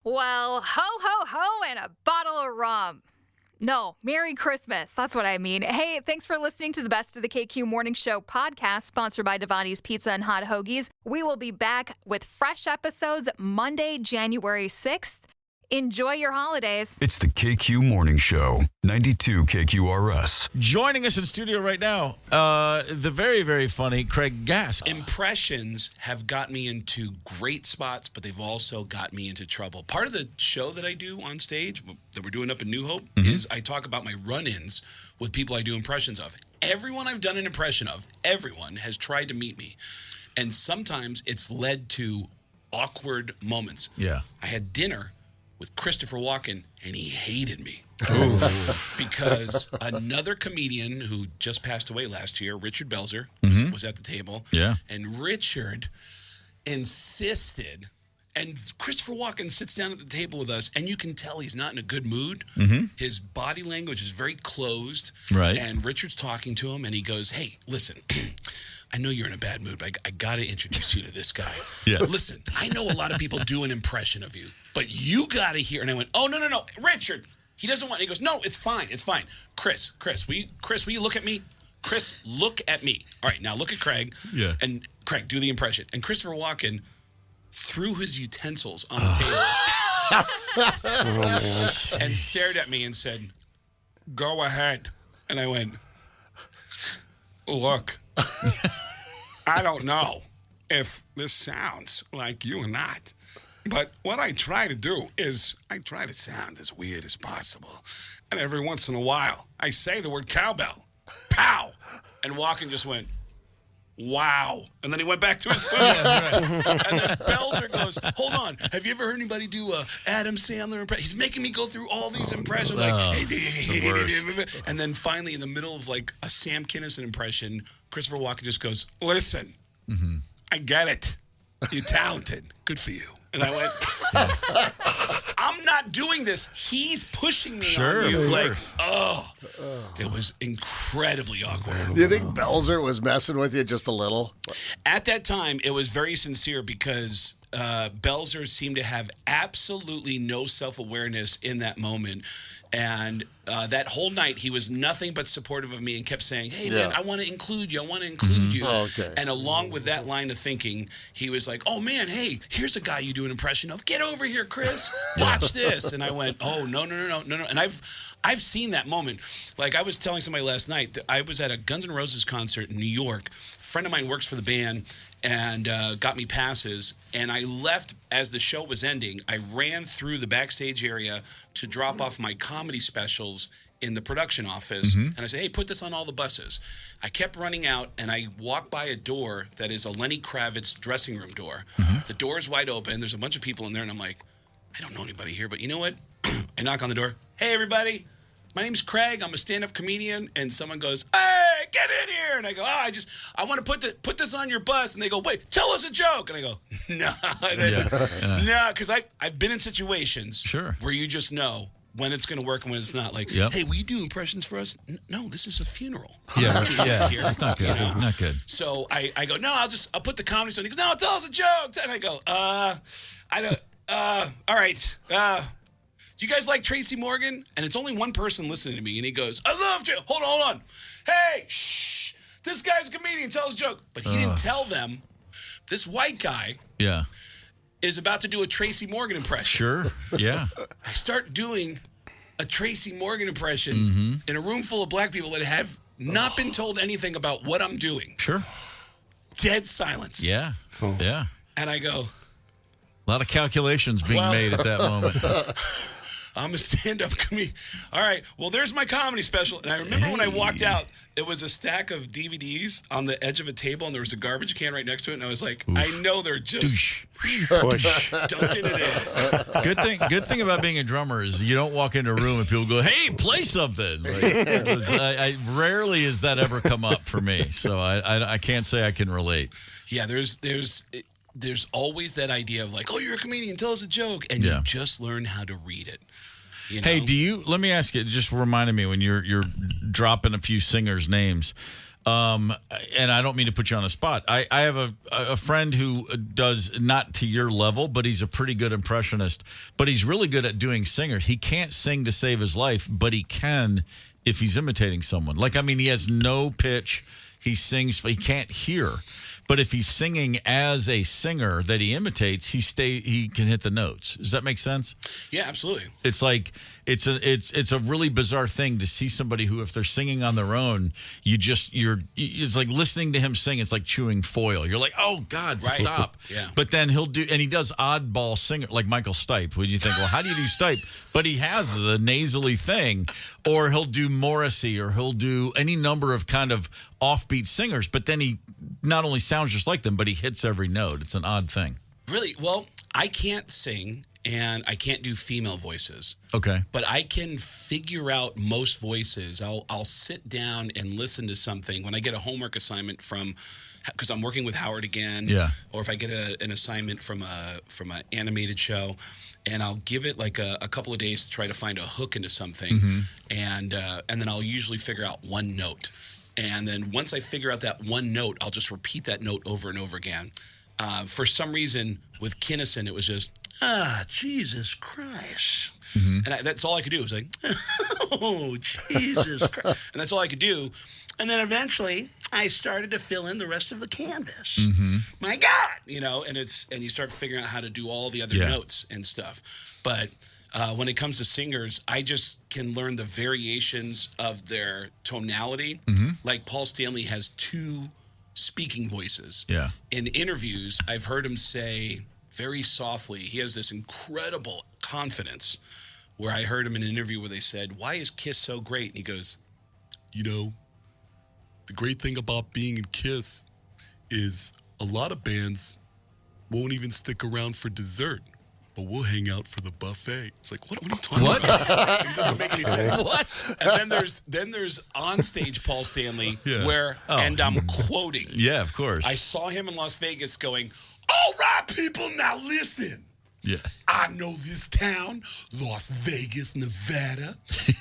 Well, ho, ho, ho, and a bottle of rum. No, Merry Christmas. That's what I mean. Hey, thanks for listening to the Best of the KQ Morning Show podcast, sponsored by Devani's Pizza and Hot Hoagies. We will be back with fresh episodes Monday, January 6th. Enjoy your holidays. It's the KQ Morning Show, 92 KQRS. Joining us in studio right now, the very, very funny Craig Gass. Impressions have got me into great spots, but they've also got me into trouble. Part of the show that I do on stage, that we're doing up in New Hope, is I talk about my run-ins with people I do impressions of. Everyone I've done an impression of, everyone has tried to meet me. And sometimes it's led to awkward moments. Yeah. I had dinner with Christopher Walken, and he hated me. Because another comedian who just passed away last year, Richard Belzer, was at the table. Yeah. And Richard insisted, and Christopher Walken sits down at the table with us, and you can tell he's not in a good mood. His body language is very closed. Right. And Richard's talking to him, and he goes, hey, listen, I know you're in a bad mood, but I got to introduce you to this guy. Yeah. Listen, I know a lot of people do an impression of you, but you got to hear. And I went, oh, no, Richard. He doesn't want. He goes, no, it's fine. Chris, will you look at me? Chris, look at me. All right, now look at Craig. Yeah. And Craig, do the impression. And Christopher Walken threw his utensils on the table and stared at me and said, go ahead. And I went, look, I don't know if this sounds like you or not, but what I try to do is I try to sound as weird as possible. And every once in a while, I say the word cowbell. Pow! And Walken just went, wow. And then he went back to his food. And then Belzer goes, hold on. Have you ever heard anybody do a Adam Sandler impression? He's making me go through all these impressions. And then finally, in the middle of like a Sam Kinison impression, Christopher Walken just goes, listen, I get it. You're talented. Good for you. And I went, I'm not doing this. He's pushing me on you. Like, it was incredibly awkward. Do you think Belzer was messing with you just a little? At that time, it was very sincere because Belzer seemed to have absolutely no self-awareness in that moment. And that whole night, he was nothing but supportive of me and kept saying, hey, man, I want to include you. I want to include you. Oh, okay. And along with that line of thinking, he was like, oh, man, hey, here's a guy you do an impression of. Get over here, Chris. Watch this. And I went, oh, no. And I've seen that moment. Like I was telling somebody last night that I was at a Guns N' Roses concert in New York. A friend of mine works for the band and got me passes. And I left as the show was ending. I ran through the backstage area to drop off my comedy specials in the production office. And I said, hey, put this on all the buses. I kept running out, and I walked by a door that is a Lenny Kravitz dressing room door. The door is wide open. There's a bunch of people in there, and I'm like, I don't know anybody here, but you know what? I knock on the door. Hey, everybody. My name's Craig. I'm a stand-up comedian. And someone goes, hey, get in here. And I go, I want to put this on your bus. And they go, wait, tell us a joke. And I go, no. No, because I've been in situations where you just know when it's going to work and when it's not. Like, hey, will you do impressions for us? No, this is a funeral. It's not good. You know? Not good. So I go, no, I'll put the comedy on. He goes, no, tell us a joke. And I go, I don't, all right. You guys like Tracy Morgan? And it's only one person listening to me. And he goes, I love you. Hold on. Hey, shh. This guy's a comedian. Tell us a joke. But he didn't tell them this white guy is about to do a Tracy Morgan impression. I start doing a Tracy Morgan impression in a room full of black people that have not been told anything about what I'm doing. Dead silence. Yeah. And I go, a lot of calculations being made at that moment. I'm a stand-up comedian. All right, well, there's my comedy special. And I remember when I walked out, it was a stack of DVDs on the edge of a table, and there was a garbage can right next to it. And I was like, I know they're just dunking it in. Good thing about being a drummer is you don't walk into a room and people go, hey, play something. I rarely has that ever come up for me. So I can't say I can relate. Yeah, there's always that idea of like, oh, you're a comedian, tell us a joke. And you just learn how to read it. You know? Hey, let me ask you, just reminded me when you're dropping a few singers' names, And I don't mean to put you on the spot. I have a friend who does not to your level, but he's a pretty good impressionist. But he's really good at doing singers. He can't sing to save his life, but he can if he's imitating someone. Like, I mean, he has no pitch. He sings. He can't hear. But if he's singing as a singer that he imitates, he can hit the notes. Does that make sense? Yeah, absolutely. It's like it's a really bizarre thing to see somebody who, if they're singing on their own, it's like listening to him sing. It's like chewing foil. You're like, oh God, Right. stop. Yeah. But then he does oddball singer like Michael Stipe. When you think, well, how do you do Stipe? But he has the nasally thing, or he'll do Morrissey, or he'll do any number of kind of offbeat singers. But then he not only sounds just like them, but he hits every note. It's an odd thing. Really? Well, I can't sing and I can't do female voices. Okay. But I can figure out most voices. I'll sit down and listen to something when I get a homework assignment because I'm working with Howard again. Yeah. Or if I get an assignment from an animated show, and I'll give it like a couple of days to try to find a hook into something, and then I'll usually figure out one note. And then once I figure out that one note, I'll just repeat that note over and over again. For some reason, with Kinnison, it was just, Jesus Christ. And that's all I could do. It was like, oh, Jesus Christ. And that's all I could do. And then eventually, I started to fill in the rest of the canvas. My God, and you start figuring out how to do all the other notes and stuff. But when it comes to singers, I just can learn the variations of their tonality. Like Paul Stanley has 2 speaking voices. Yeah. In interviews, I've heard him say very softly, he has this incredible confidence, where I heard him in an interview where they said, why is Kiss so great? And he goes, the great thing about being in Kiss is a lot of bands won't even stick around for dessert, but we'll hang out for the buffet. It's like, what are you talking about? It doesn't make any sense. What? And then there's onstage Paul Stanley, where, and I'm quoting. Yeah, of course. I saw him in Las Vegas going, all right, people, now listen. Yeah. I know this town, Las Vegas, Nevada,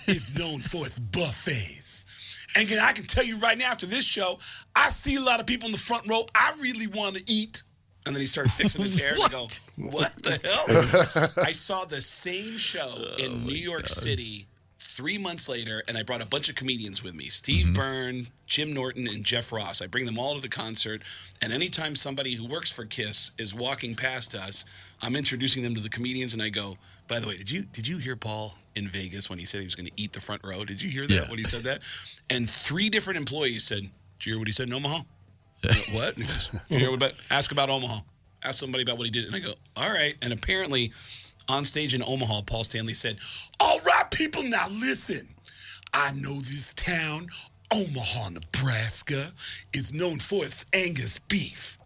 is known for its buffets. And I can tell you right now, after this show, I see a lot of people in the front row I really want to eat. And then he started fixing his hair and I go, what the hell? I saw the same show in New York City 3 months later, and I brought a bunch of comedians with me. Steve Byrne, Jim Norton, and Jeff Ross. I bring them all to the concert, and anytime somebody who works for KISS is walking past us, I'm introducing them to the comedians, and I go, by the way, did you hear Paul in Vegas when he said he was going to eat the front row? Did you hear that when he said that? And 3 different employees said, did you hear what he said in Omaha? What? And he goes, did you hear about? Ask about Omaha. Ask somebody about what he did. And I go, all right. And apparently, on stage in Omaha, Paul Stanley said, all right, people, now listen. I know this town, Omaha, Nebraska, is known for its Angus beef.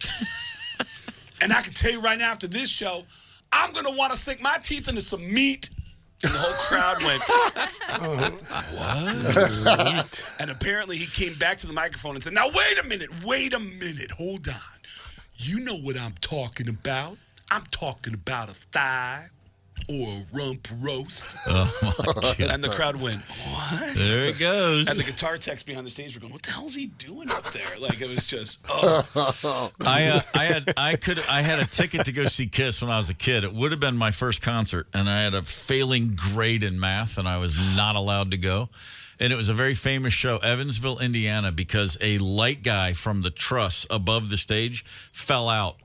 And I can tell you right now, after this show, I'm going to want to sink my teeth into some meat. And the whole crowd went, what? And apparently he came back to the microphone and said, now wait a minute, hold on. You know what I'm talking about? I'm talking about a thigh or a rump roast. Oh, my God. And the crowd went, what? There it goes. And the guitar techs behind the stage were going, what the hell is he doing up there? Like, it was just, oh. I had a ticket to go see KISS when I was a kid. It would have been my first concert, and I had a failing grade in math, and I was not allowed to go. And it was a very famous show, Evansville, Indiana, because a light guy from the truss above the stage fell out.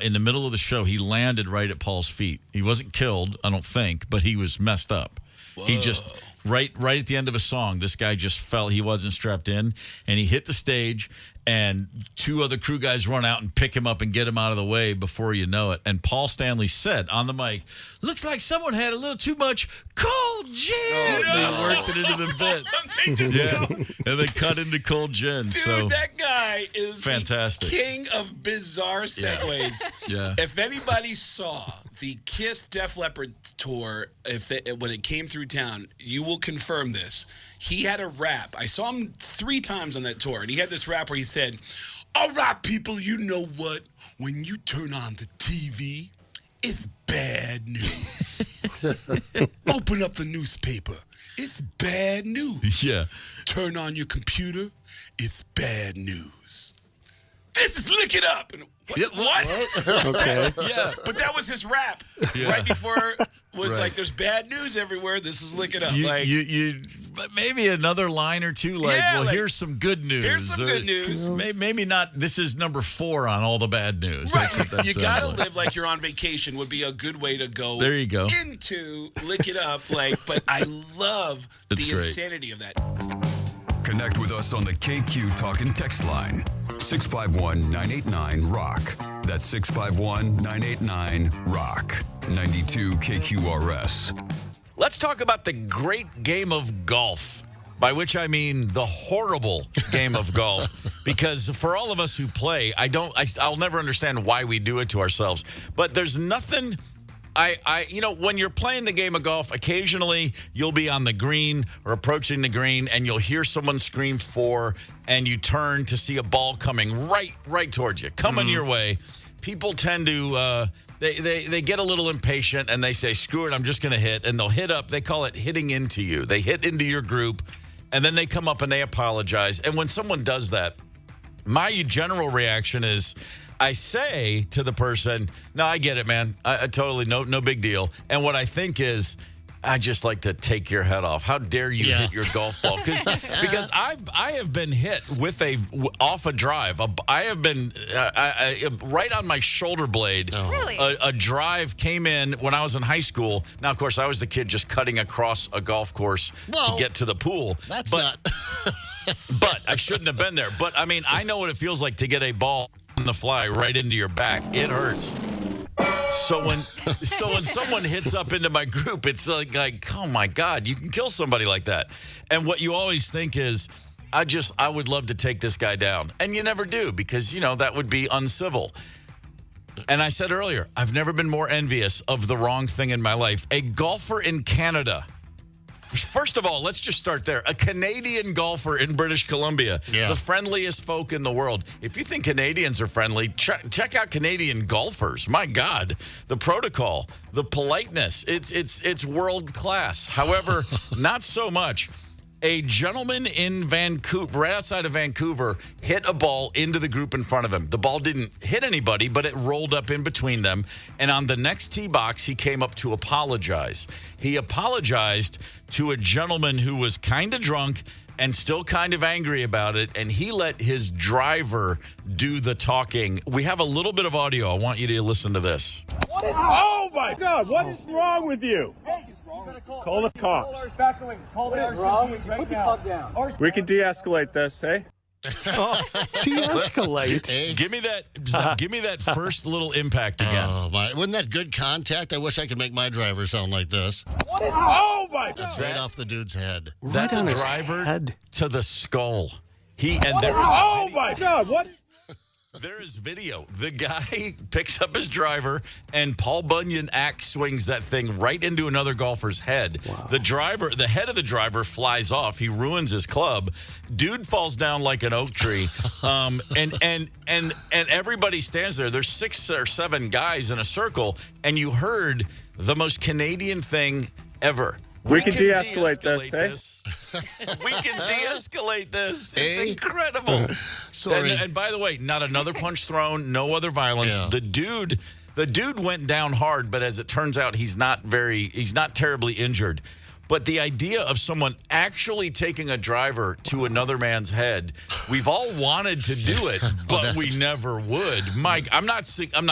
In the middle of the show, he landed right at Paul's feet. He wasn't killed, I don't think, but he was messed up. Whoa. He just, right at the end of a song, this guy just fell. He wasn't strapped in, and he hit the stage, and 2 other crew guys run out and pick him up and get him out of the way before you know it. And Paul Stanley said on the mic, looks like someone had a little too much cold gin. Oh, they worked it into the bit. And they cut into cold gin. Dude, so that guy is fantastic. The king of bizarre segues. Yeah. If anybody saw the KISS Def Leppard tour, when it came through town, you will confirm this. He had a rap. I saw him 3 times on that tour, and he had this rap where he said, all right, people, you know what? When you turn on the TV It's bad news. Open up the newspaper. It's bad news. Yeah. Turn on your computer. It's bad news. This is Lick It Up. And what? Okay. Yeah. But that was his rap. Right before was Right. like, there's bad news everywhere. This is Lick It Up. You maybe another line or two like, Yeah, well, like, here's some good news. here's some good news. Maybe not. This is number 4 on all the bad news. Right. That's what that You sounds gotta like. live like you're on vacation would be a good way to go. There you go. Into Lick It Up. But I love It's the great. insanity of that. Connect with us on the KQ Talk and Text line. 651-989-ROCK. That's 651-989-ROCK. 92 KQRS. Let's talk about the great game of golf, by which I mean the horrible game of golf. Because for all of us who play, I'll never understand why we do it to ourselves. But there's nothing. When you're playing the game of golf, occasionally you'll be on the green or approaching the green, and you'll hear someone scream 4, and you turn to see a ball coming right towards you, coming your way. People tend to they get a little impatient, and they say, "Screw it, I'm just going to hit," and they'll hit up. They call it hitting into you. They hit into your group, and then they come up and they apologize. And when someone does that, my general reaction is, I say to the person, "No, I get it, man. I totally no big deal." And what I think is, I just like to take your head off. How dare you hit your golf ball? Because I have been hit with off a drive. I have been right on my shoulder blade. Really? A drive came in when I was in high school. Now, of course, I was the kid just cutting across a golf course to get to the pool. That's but, not. But I shouldn't have been there. But I mean, I know what it feels like to get a ball on the fly right into your back. It hurts. So when someone hits up into my group, it's like, oh my God, you can kill somebody like that. And what you always think is, I would love to take this guy down. And you never do, because, that would be uncivil. And I said earlier, I've never been more envious of the wrong thing in my life. A golfer in Canada. First of all, let's just start there. A Canadian golfer in British Columbia, the friendliest folk in the world. If you think Canadians are friendly, check out Canadian golfers. My God, the protocol, the politeness, it's world class. However, not so much. A gentleman in Vancouver, right outside of Vancouver, hit a ball into the group in front of him. The ball didn't hit anybody, but it rolled up in between them. And on the next tee box, he came up to apologize. He apologized to a gentleman who was kind of drunk and still kind of angry about it, and he let his driver do the talking. We have a little bit of audio. I want you to listen to this. Oh my God! What is wrong with you? Call the cops. Call the RCMP right Put the club down. We can de-escalate this, hey? De-escalate. Give me that first little impact again. Oh, my. Wasn't that good contact? I wish I could make my driver sound like this. Oh my God! That's right off the dude's head. That's a driver to the skull. Oh my God! What? There is video. The guy picks up his driver, and Paul Bunyan axe swings that thing right into another golfer's head. Wow. The head of the driver flies off. He ruins his club. Dude falls down like an oak tree. And everybody stands there. There's 6 or 7 guys in a circle, and you heard the most Canadian thing ever. We can de-escalate this, We can de-escalate this. It's Hey? incredible. Sorry. And by the way, not another punch thrown, no other violence. Yeah. The dude went down hard, but as it turns out, he's not terribly injured. But the idea of someone actually taking a driver to another man's head, we've all wanted to do it, but we never would. Mike, I'm not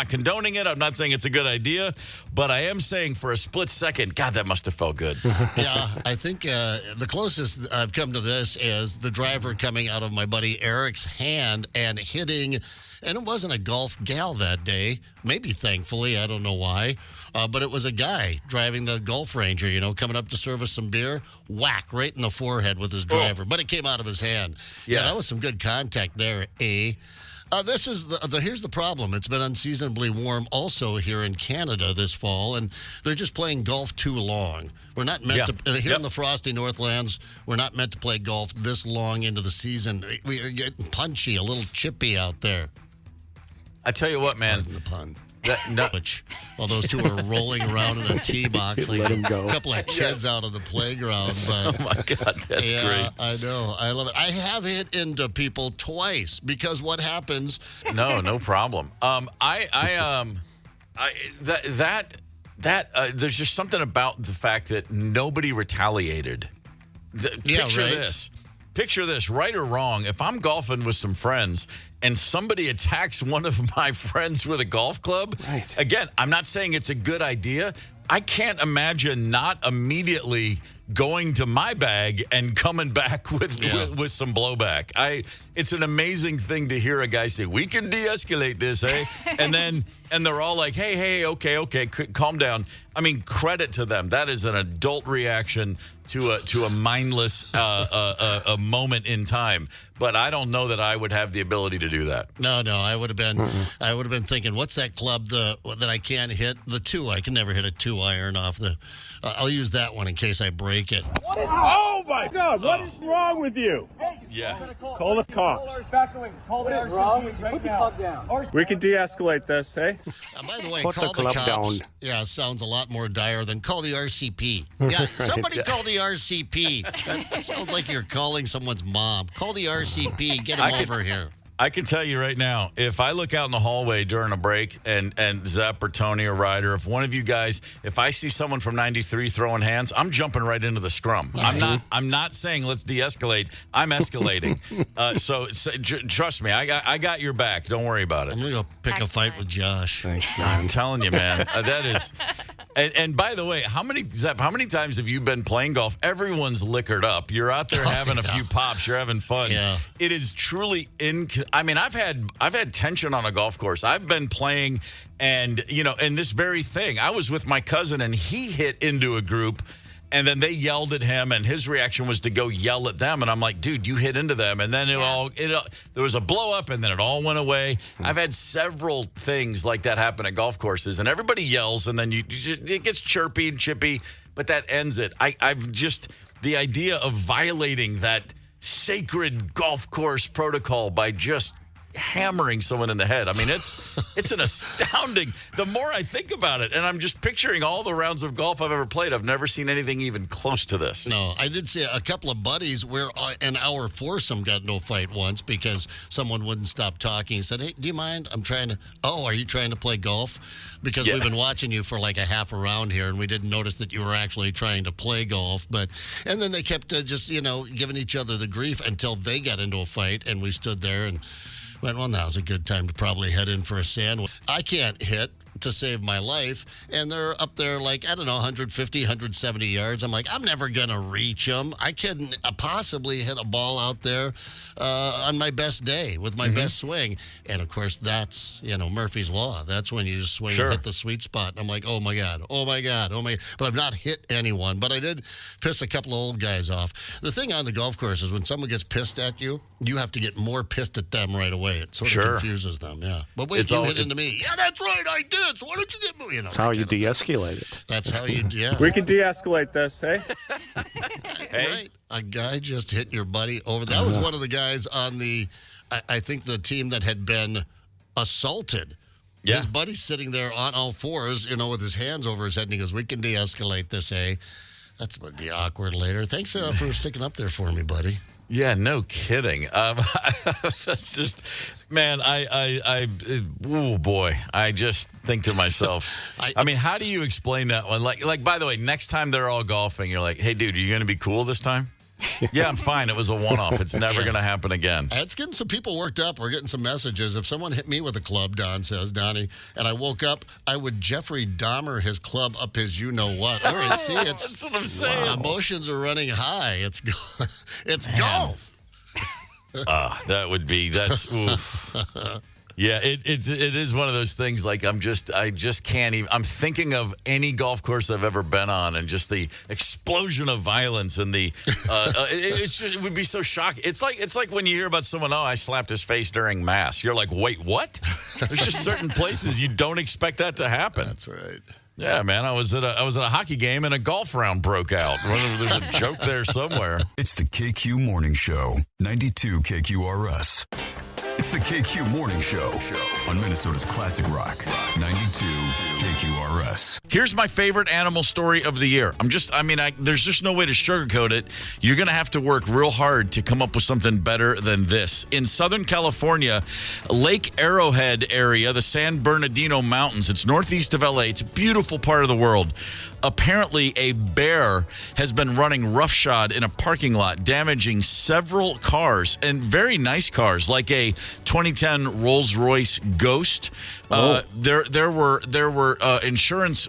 condoning it. I'm not saying it's a good idea, but I am saying for a split second, God, that must have felt good. Yeah, I think the closest I've come to this is the driver coming out of my buddy Eric's hand and hitting, and it wasn't a golf gal that day, maybe thankfully, I don't know why, but it was a guy driving the Golf Ranger, coming up to serve us some beer, whack, right in the forehead with his driver, but it came out of his hand. Yeah, that was some good contact there, This is here's the problem. It's been unseasonably warm also here in Canada this fall, and they're just playing golf too long. We're not meant to, here in the frosty Northlands, we're not meant to play golf this long into the season. We are getting punchy, a little chippy out there. I tell you what, man. Pardon the pun. While those two are rolling around in a tee box like Let 'em go. a couple of kids out on the playground. But Oh, my God. That's great. I know. I love it. I have hit into people twice because what happens... No problem. There's just something about the fact that nobody retaliated. Picture this, right or wrong. If I'm golfing with some friends and somebody attacks one of my friends with a golf club, again, I'm not saying it's a good idea. I can't imagine not immediately going to my bag and coming back with some blowback. It's an amazing thing to hear a guy say, "We can de-escalate this, eh?" and they're all like, "Hey, okay, calm down." I mean, credit to them. That is an adult reaction to a mindless a moment in time. But I don't know that I would have the ability to do that. No, I would have been thinking, what's that club that I can't hit? The 2. I can never hit a 2-iron off the. I'll use that one in case I break it. Oh my God! What is wrong with you? Call the cops. Back away. Call the RCP wrong with you? Put the club down. We can de-escalate this, eh? By the way, Put the call the club cops. down. Yeah, sounds a lot more dire than call the RCP. Yeah, somebody call the RCP. That sounds like you're calling someone's mom. Call the RCP. Get him over here. I can tell you right now, if I look out in the hallway during a break and Zepp or Tony or Ryder, if one of you guys, if I see someone from 93 throwing hands, I'm jumping right into the scrum. I'm not saying let's de-escalate. I'm escalating. So trust me, I got your back. Don't worry about it. I'm going to go pick a fight with Josh. I'm telling you, man. That is... And by the way, how many times have you been playing golf? Everyone's liquored up. You're out there having a few pops. You're having fun. Yeah. It is truly I mean, I've had tension on a golf course. I've been playing, and in this very thing, I was with my cousin, and he hit into a group. And then they yelled at him, and his reaction was to go yell at them. And I'm like, dude, you hit into them. And then there was a blow up, and then it all went away. I've had several things like that happen at golf courses, and everybody yells, and then it gets chirpy and chippy, but that ends it. I've just, the idea of violating that sacred golf course protocol by just hammering someone in the head. I mean, it's an astounding, the more I think about it, and I'm just picturing all the rounds of golf I've ever played, I've never seen anything even close to this. No, I did see a couple of buddies where an hour foursome got no fight once because someone wouldn't stop talking. He said, "Hey, do you mind? Are you trying to play golf? Because we've been watching you for like a half a round here, and we didn't notice that you were actually trying to play golf." And then they kept just, giving each other the grief until they got into a fight, and we stood there and went, well, now's a good time to probably head in for a sandwich. I can't hit to save my life, and they're up there like, 150, 170 yards. I'm like, I'm never going to reach them. I couldn't possibly hit a ball out there on my best day with my best swing. And, of course, that's, Murphy's Law. That's when you just swing and hit the sweet spot. And I'm like, oh, my God. But I've not hit anyone. But I did piss a couple of old guys off. The thing on the golf course is when someone gets pissed at you, you have to get more pissed at them right away. It sort of confuses them, yeah. But wait, you hit into me. Yeah, that's right, I did. So why don't you get me? That's how you de-escalate it. That's how you, We can de-escalate this, eh? Right. A guy just hit your buddy over. That was one of the guys on I think the team that had been assaulted. Yeah. His buddy's sitting there on all fours, with his hands over his head, and he goes, "We can de-escalate this, eh?" That's going to be awkward later. Thanks for sticking up there for me, buddy. Yeah, no kidding. It's just, man, oh boy, I just think to myself, I mean, how do you explain that one? Like, by the way, next time they're all golfing, you're like, hey, dude, are you going to be cool this time? Yeah, I'm fine. It was a one-off. It's never going to happen again. It's getting some people worked up. We're getting some messages. If someone hit me with a club, Don says, Donnie, and I woke up, I would Jeffrey Dahmer his club up his you-know-what. All right, see, that's what I'm saying. Emotions are running high. It's golf. That's oof. Yeah, it is one of those things. Like I just can't even. I'm thinking of any golf course I've ever been on, and just the explosion of violence and the. It would be so shocking. It's like when you hear about someone. Oh, I slapped his face during mass. You're like, wait, what? There's just certain places you don't expect that to happen. That's right. Yeah, man, I was at a hockey game and a golf round broke out. There's a joke there somewhere. It's the KQ Morning Show, 92 KQRS. It's the KQ Morning Show on Minnesota's Classic Rock 92 KQRS. Here's my favorite animal story of the year. There's just no way to sugarcoat it. You're going to have to work real hard to come up with something better than this. In Southern California, Lake Arrowhead area, the San Bernardino Mountains, it's northeast of LA. It's a beautiful part of the world. Apparently, a bear has been running roughshod in a parking lot, damaging several cars, and very nice cars, like a 2010 Rolls-Royce Ghost. There were insurance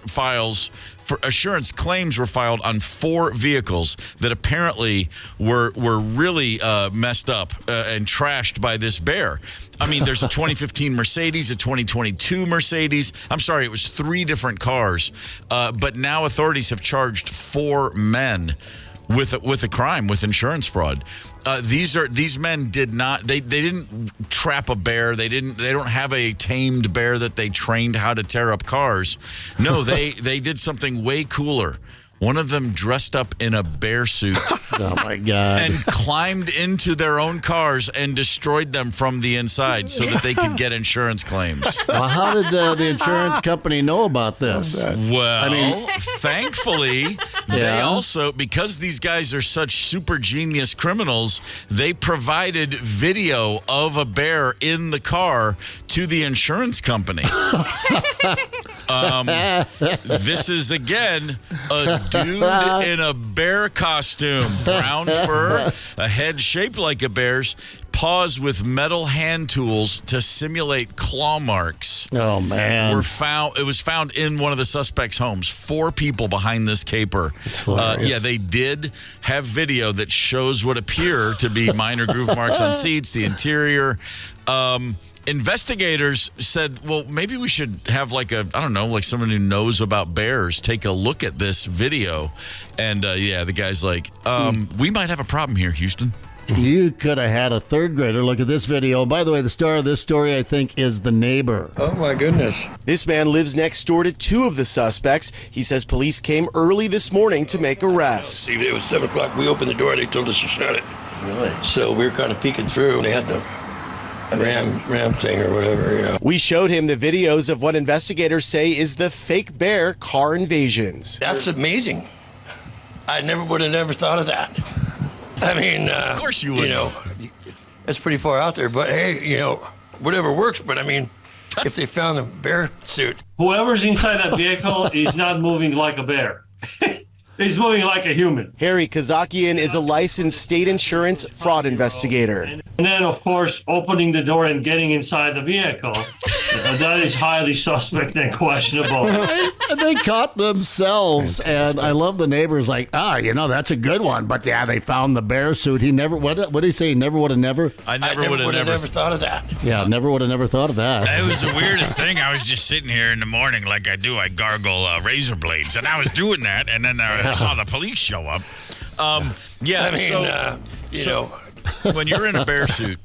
claims were filed on 4 vehicles that apparently were really messed up and trashed by this bear. I mean, there's a 2015 Mercedes, a 2022 Mercedes. I'm sorry, it was 3 different cars. But now authorities have charged 4 men with a crime, with insurance fraud. These men didn't trap a bear. They don't have a tamed bear that they trained how to tear up cars. No, they did something way cooler. One of them dressed up in a bear suit. Oh, my God. And climbed into their own cars and destroyed them from the inside so that they could get insurance claims. Well, how did the insurance company know about this? Well, thankfully, they also, because these guys are such super genius criminals, they provided video of a bear in the car to the insurance company. This is, again, a dude in a bear costume, brown fur, a head shaped like a bear's, paws with metal hand tools to simulate claw marks. Oh, man. It was found in one of the suspects' homes. 4 people behind this caper. They did have video that shows what appear to be minor groove marks on seats, the interior. Investigators said, well, maybe we should have like someone who knows about bears take a look at this video. And the guy's like, we might have a problem here, Houston. You could have had a 3rd grader look at this video. By the way, the star of this story, I think, is the neighbor. Oh, my goodness. This man lives next door to 2 of the suspects. He says police came early this morning to make arrests. It was 7 o'clock. We opened the door. They told us to shut it. Really? So we were kind of peeking through. They had the ram thing or whatever, We showed him the videos of what investigators say is the fake bear car invasions. That's amazing. I would have never thought of that. I mean, of course you would. That's pretty far out there. But hey, whatever works. But I mean, if they found a bear suit, whoever's inside that vehicle is not moving like a bear. He's moving like a human. Harry Kazakian is a licensed state insurance fraud investigator. And then, of course, opening the door and getting inside the vehicle. That is highly suspect and questionable. They caught themselves. And I love the neighbors like, that's a good one. But, they found the bear suit. He never, what did he say? He never would have never? I never would have never thought of that. Yeah, never would have never thought of that. It was the weirdest thing. I was just sitting here in the morning like I do. I gargle razor blades. And I was doing that. And then I saw the police show up. When you're in a bear suit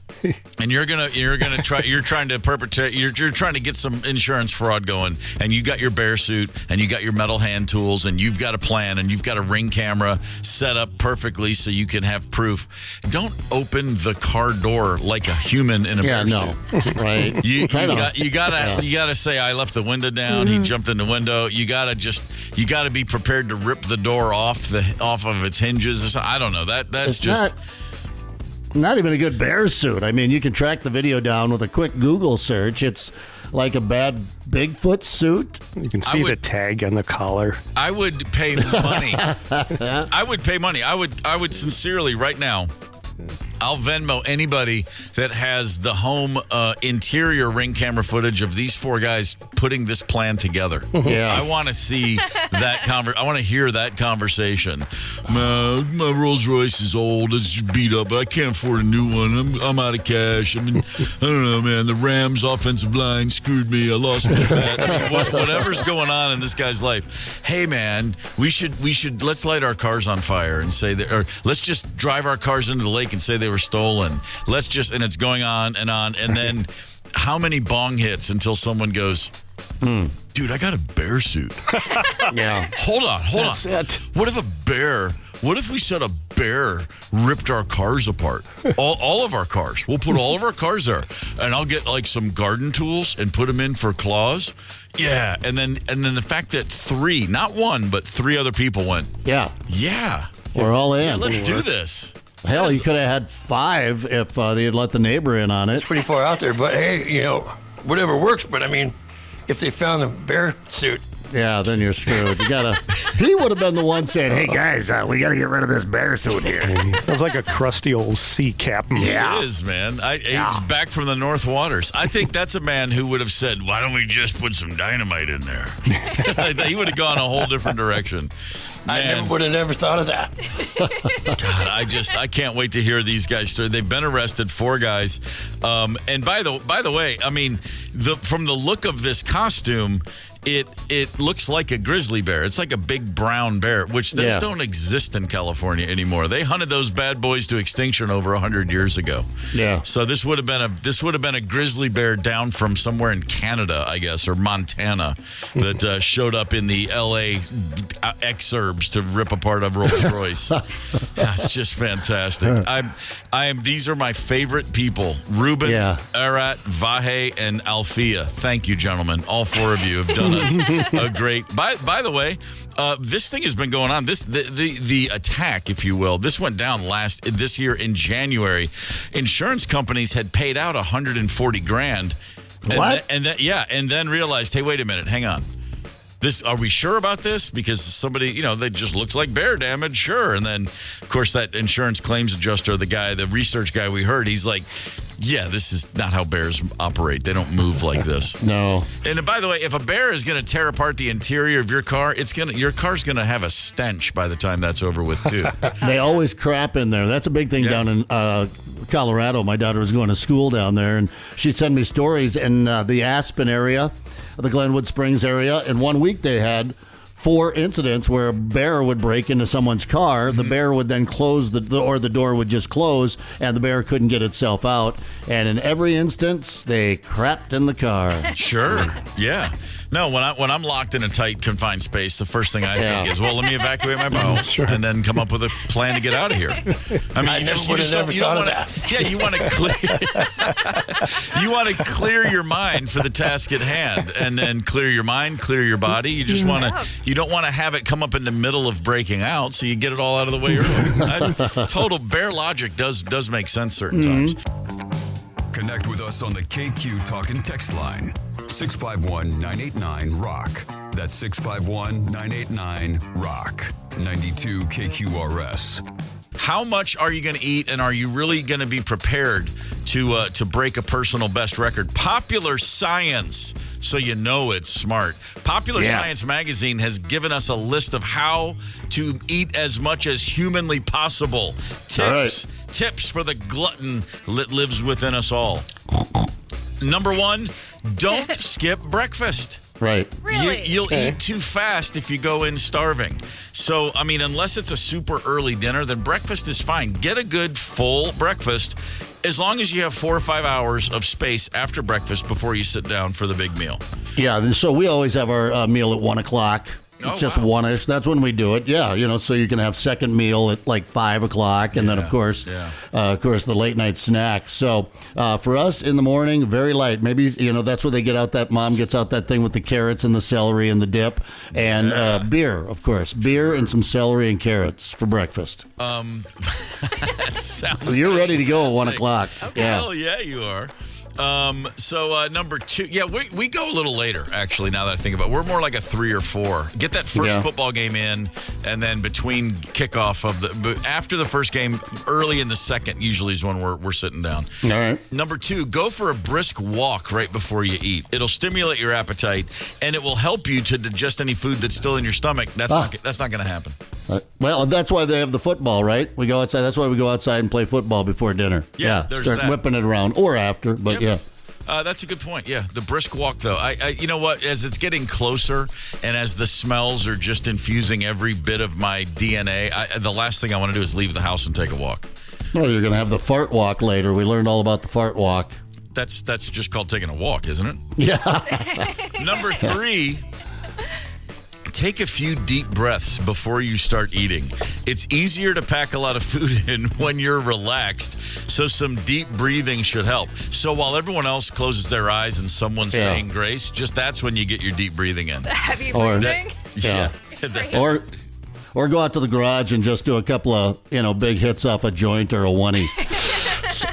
and you're trying to get some insurance fraud going, and you got your bear suit and you got your metal hand tools and you've got a plan and you've got a Ring camera set up perfectly so you can have proof. Don't open the car door like a human in a bear suit. Right. You gotta say, I left the window down. He jumped in the window. You gotta be prepared to rip the door off of its hinges or something. I don't know. That's just not even a good bear suit. I mean, you can track the video down with a quick Google search. It's like a bad Bigfoot suit. You can see the tag on the collar. I would pay money. I would sincerely right now. I'll Venmo anybody that has the home interior Ring camera footage of these 4 guys putting this plan together. Yeah. I want to see that I want to hear that conversation. My Rolls Royce is old. It's beat up. I can't afford a new one. I'm out of cash. I don't know, man. The Rams offensive line screwed me. I lost my bat. Whatever's going on in this guy's life. Hey, man, let's light our cars on fire and say that, or let's just drive our cars into the lake and say they were stolen. And it's going on. And then how many bong hits until someone goes, dude, I got a bear suit. Yeah. Hold on. That's it. What if we set a bear ripped our cars apart. All of our cars. We'll put all of our cars there, and I'll get like some garden tools and put them in for claws. Yeah, and then the fact that 3, not 1, but 3 other people went. Yeah. We're all in. Yeah, let's do this. Hell, you could have had 5 if they had let the neighbor in on it. It's pretty far out there, but hey, whatever works. But I mean, if they found the bear suit. Yeah, then you're screwed. He would have been the one saying, "Hey guys, we got to get rid of this bear suit here." That's like a crusty old sea captain. Yeah, it is, man. He's back from the North Waters. I think that's a man who would have said, "Why don't we just put some dynamite in there?" He would have gone a whole different direction. I would have never thought of that. God, I can't wait to hear these guys' story. They've been arrested, 4 guys. And by the way, I mean, from the look of this costume, it looks like a grizzly bear. It's like a big brown bear, which those don't exist in California anymore. They hunted those bad boys to extinction over 100 years ago. Yeah. So this would have been a grizzly bear down from somewhere in Canada, I guess, or Montana, that showed up in the L.A. exurbs to rip apart a Rolls Royce. That's just fantastic. These are my favorite people: Ruben, Arat, Vahe, and Alfia. Thank you, gentlemen. All 4 of you have done us a great. By the way, this thing has been going on. The attack, if you will, this went down this year in January. Insurance companies had paid out $140,000. What? And then realized, hey, wait a minute, hang on. Are we sure about this? Because somebody, they just looks like bear damage, sure. And then, of course, that insurance claims adjuster, the research guy we heard, he's like, yeah, this is not how bears operate. They don't move like this. No. And by the way, if a bear is going to tear apart the interior of your car, your car's going to have a stench by the time that's over with, too. They always crap in there. That's a big thing down in Colorado. My daughter was going to school down there, and she'd send me stories in the Aspen area, the Glenwood Springs area. In 1 week, they had 4 incidents where a bear would break into someone's car. The bear would then close the door would just close, and the bear couldn't get itself out. And in every instance, they crapped in the car. Sure. Yeah. No, when I'm locked in a tight, confined space, the first thing I think is, well, let me evacuate my bowels and then come up with a plan to get out of here. I mean, you just don't want to. Yeah, you want to clear. You want to clear your mind for the task at hand, and then clear your mind, clear your body. You just want to. You don't want to have it come up in the middle of breaking out, so you get it all out of the way early. Total bear logic does make sense certain times. Connect with us on the KQ Talk and Text line. 651-989-ROCK. That's 651-989-ROCK. 92 KQRS. How much are you going to eat, and are you really going to be prepared to break a personal best record? Popular Science, so you know it's smart. Popular Science magazine has given us a list of how to eat as much as humanly possible. Tips for the glutton that lives within us all. Number 1, don't skip breakfast. Right. Really? You'll eat too fast if you go in starving. So, I mean, unless it's a super early dinner, then breakfast is fine. Get a good full breakfast as long as you have 4 or 5 hours of space after breakfast before you sit down for the big meal. Yeah, so we always have our meal at 1 o'clock. It's just 1-ish. That's when we do it. Yeah, so you can have second meal at like 5 o'clock, and then of course, the late night snack. So for us in the morning, very light. Maybe that's where they get out that mom gets out that thing with the carrots and the celery and the dip, and beer, of course, beer and some celery and carrots for breakfast. That sounds. You're ready to go at 1 o'clock. Okay. Hell yeah, you are. So number 2, we go a little later, actually, now that I think about it. We're more like a 3 or 4. Get that first football game in, and then between kickoff after the first game, early in the second usually is when we're sitting down. All right. Number 2, go for a brisk walk right before you eat. It'll stimulate your appetite, and it will help you to digest any food that's still in your stomach. That's not going to happen. Well, that's why they have the football, right? We go outside. That's why we go outside and play football before dinner. Start whipping it around, or after, but that's a good point. Yeah, the brisk walk, though. I you know what? As it's getting closer, and as the smells are just infusing every bit of my DNA, the last thing I want to do is leave the house and take a walk. No, you're going to have the fart walk later. We learned all about the fart walk. That's just called taking a walk, isn't it? Yeah. Number 3. take a few deep breaths before you start eating. It's easier to pack a lot of food in when you're relaxed, so some deep breathing should help. So while everyone else closes their eyes and someone's saying grace, just that's when you get your deep breathing in. Heavy breathing? Or go out to the garage and just do a couple of, big hits off a joint or a oneie.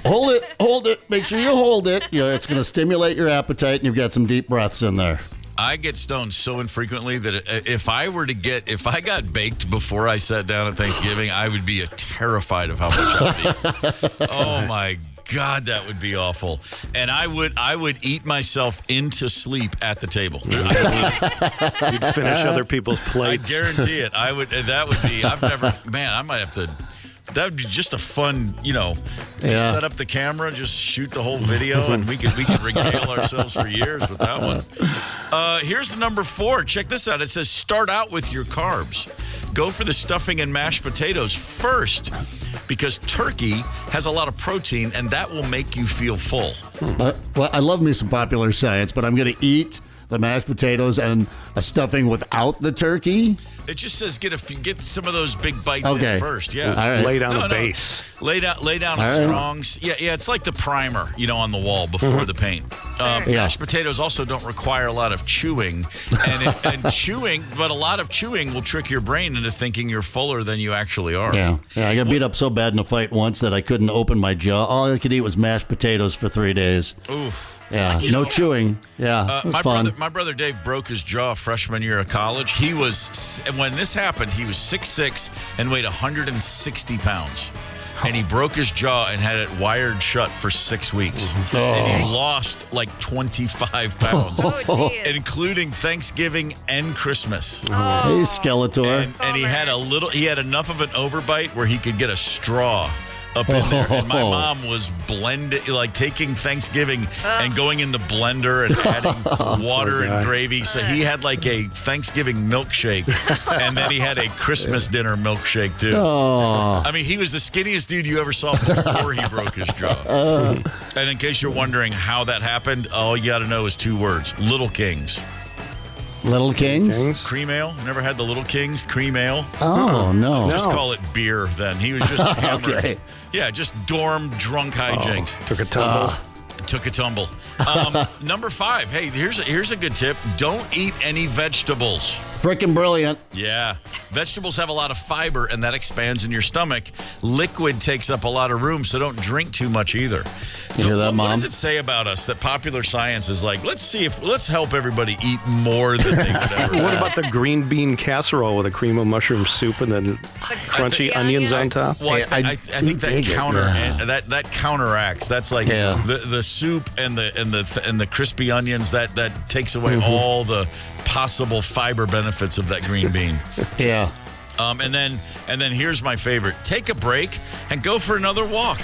Hold it. Make sure you hold it. It's going to stimulate your appetite, and you've got some deep breaths in there. I get stoned so infrequently that if I got baked before I sat down at Thanksgiving, I would be terrified of how much I would eat. Oh my God, that would be awful. And I would eat myself into sleep at the table. You'd finish other people's plates. I guarantee it. I might have to. That would be just a fun, set up the camera, just shoot the whole video, and we could regale ourselves for years with that one. Here's number 4. Check this out. It says start out with your carbs. Go for the stuffing and mashed potatoes first, because turkey has a lot of protein, and that will make you feel full. Well, I love me some Popular Science, but I'm going to eat the mashed potatoes and a stuffing without the turkey. It just says get some of those big bites in first. Yeah, right. Lay down the base. Lay down a Strongs. Yeah. It's like the primer, on the wall before the paint. Mashed potatoes also don't require a lot of chewing, and chewing, but a lot of chewing will trick your brain into thinking you're fuller than you actually are. Yeah. I got beat up so bad in a fight once that I couldn't open my jaw. All I could eat was mashed potatoes for 3 days. Oof. Yeah, no chewing. Yeah, it was fun. My brother Dave broke his jaw freshman year of college. When this happened, he was 6'6" and weighed 160 pounds. And he broke his jaw and had it wired shut for 6 weeks. And he lost like 25 pounds, including Thanksgiving and Christmas. Hey, Skeletor. And he had enough of an overbite where he could get a straw up in there, and my mom was taking Thanksgiving and going in the blender and adding water and gravy. So he had like a Thanksgiving milkshake, and then he had a Christmas dinner milkshake too. I mean, he was the skinniest dude you ever saw before he broke his jaw. And in case you're wondering how that happened, all you got to know is 2 words: Little Kings. Little Kings? Cream ale. Never had the Little Kings cream ale? Oh, no. Just call it beer then. He was just hammered. Okay. Yeah, just dorm drunk hijinks. Took a tumble. Number 5. Hey, here's a good tip. Don't eat any vegetables. Frickin' brilliant. Yeah. Vegetables have a lot of fiber, and that expands in your stomach. Liquid takes up a lot of room, so don't drink too much either. You hear that, Mom? What does it say about us that Popular Science is like, let's help everybody eat more than they would ever. What about the green bean casserole with a cream of mushroom soup and then crunchy onions on top? Well, I think that counteracts. That's like the soup and the crispy onions. That takes away all the possible fiber benefits of that green bean. Yeah. And then here's my favorite. Take a break and go for another walk.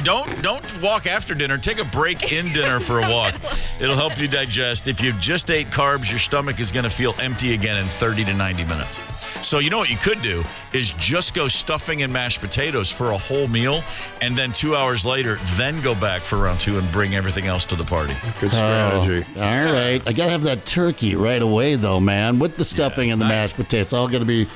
Don't walk after dinner. Take a break in dinner for a walk. It'll help you digest. If you just ate carbs, your stomach is going to feel empty again in 30 to 90 minutes. So you know what you could do is just go stuffing and mashed potatoes for a whole meal, and then 2 hours later, then go back for round 2 and bring everything else to the party. Good strategy. All right. I got to have that turkey right away, though, man, with the stuffing and the mashed potatoes. It's all going to be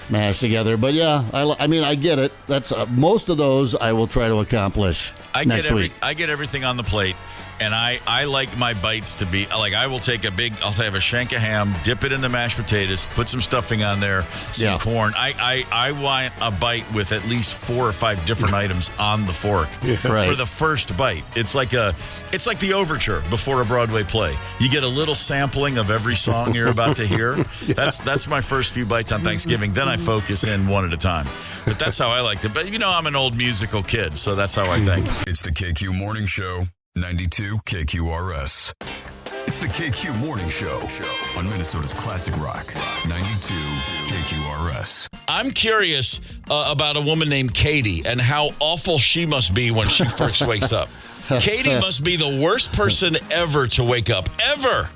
mashed together. But yeah, I mean, I get it. That's most of those I will try to accomplish next week. I get everything on the plate. And I like my bites to be like, I'll have a shank of ham, dip it in the mashed potatoes, put some stuffing on there, some corn. I want a bite with at least 4 or 5 different items on the fork for the first bite. It's like the overture before a Broadway play. You get a little sampling of every song you're about to hear. That's my first few bites on Thanksgiving. Then I focus in one at a time. But that's how I like it. But I'm an old musical kid, so that's how I think. It's the KQ Morning Show. 92 KQRS. It's the KQ Morning Show on Minnesota's Classic Rock. 92 KQRS. I'm curious about a woman named Katie and how awful she must be when she first wakes up. Katie must be the worst person ever to wake up, ever.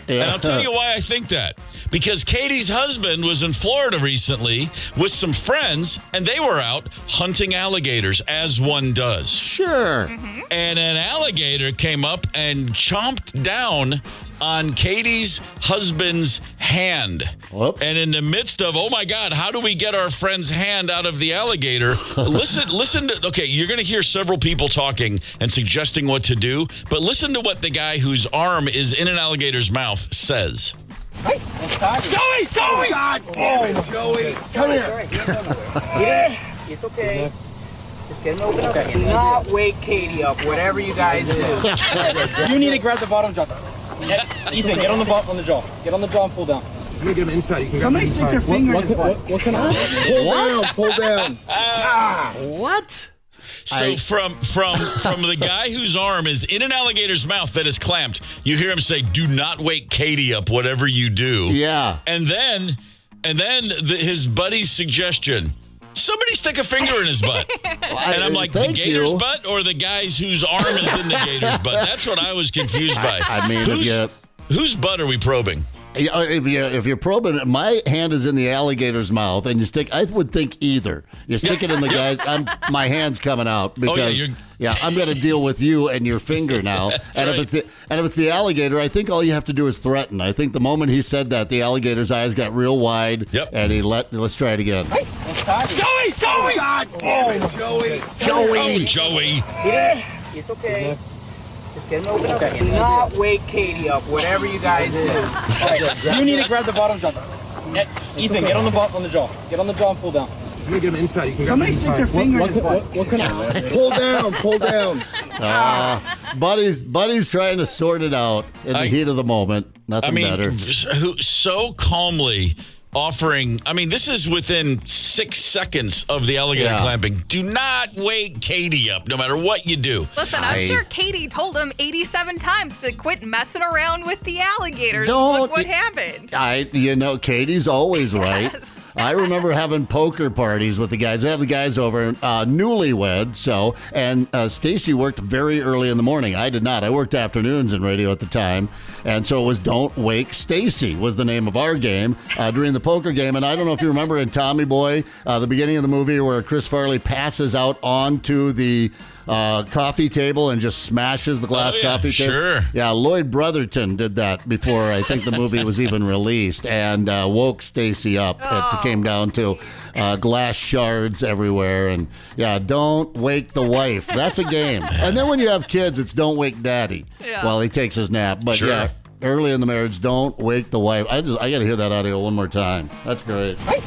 Yeah. And I'll tell you why I think that. Because Katie's husband was in Florida recently with some friends, and they were out hunting alligators, as one does. Sure. And an alligator came up and chomped down on Katie's husband's hand. Whoops. And in the midst of, oh my God, how do we get our friend's hand out of the alligator? listen to, okay, you're going to hear several people talking and suggesting what to do, but listen to what the guy whose arm is in an alligator's mouth says. Joey! Joey! God damn it, Joey! Come here. It's okay. Just get him open up. Do not wake Katie up, whatever you guys do. You need to grab the bottom jaw. Ethan, get on the jaw. Get on the jaw and pull down. Let me get him inside. You can Somebody stick their finger in his butt. What can I pull down? What? So from the guy whose arm is in an alligator's mouth that is clamped, you hear him say, "Do not wake Katie up, whatever you do." Yeah. And then his buddy's suggestion: somebody stick a finger in his butt. And I'm like, the gator's butt or the guy's whose arm is in the gator's butt? That's what I was confused by. I mean, whose butt are we probing? If you're probing, my hand is in the alligator's mouth, and you stick. I would think either. You stick it in the guy's. My hand's coming out because I'm going to deal with you and your finger now. If it's the alligator, I think all you have to do is threaten. I think the moment he said that, the alligator's eyes got real wide, and he let's try it again. Joey! Joey! God damn it, Joey! Oh, Joey! It's okay. Just get him open up. Do not wake Katie up, whatever you guys do. You need to grab the bottom jaw. Ethan, get on the jaw. Get on the jaw and pull down. Let me get him inside. You can Somebody stick their finger in his butt. What can I? Pull down. Buddy's trying to sort it out in the heat of the moment. Nothing better. So calmly offering, this is within 6 seconds of the alligator clamping. Do not wake Katie up, no matter what you do. Listen, I'm sure Katie told him 87 times to quit messing around with the alligators. Look what happened. Katie's always right. I remember having poker parties with the guys. I have the guys over, newlyweds. And Stacy worked very early in the morning. I did not. I worked afternoons in radio at the time. And so it was Don't Wake Stacy was the name of our game during the poker game. And I don't know if you remember in Tommy Boy, the beginning of the movie where Chris Farley passes out onto the coffee table and just smashes the glass coffee table. Sure. Yeah, Lloyd Brotherton did that before I think the movie was even released and woke Stacy up. It came down to glass shards everywhere. And don't wake the wife. That's a game. And then when you have kids, it's don't wake daddy while he takes his nap. But early in the marriage, don't wake the wife. I got to hear that audio one more time. That's great. Joey!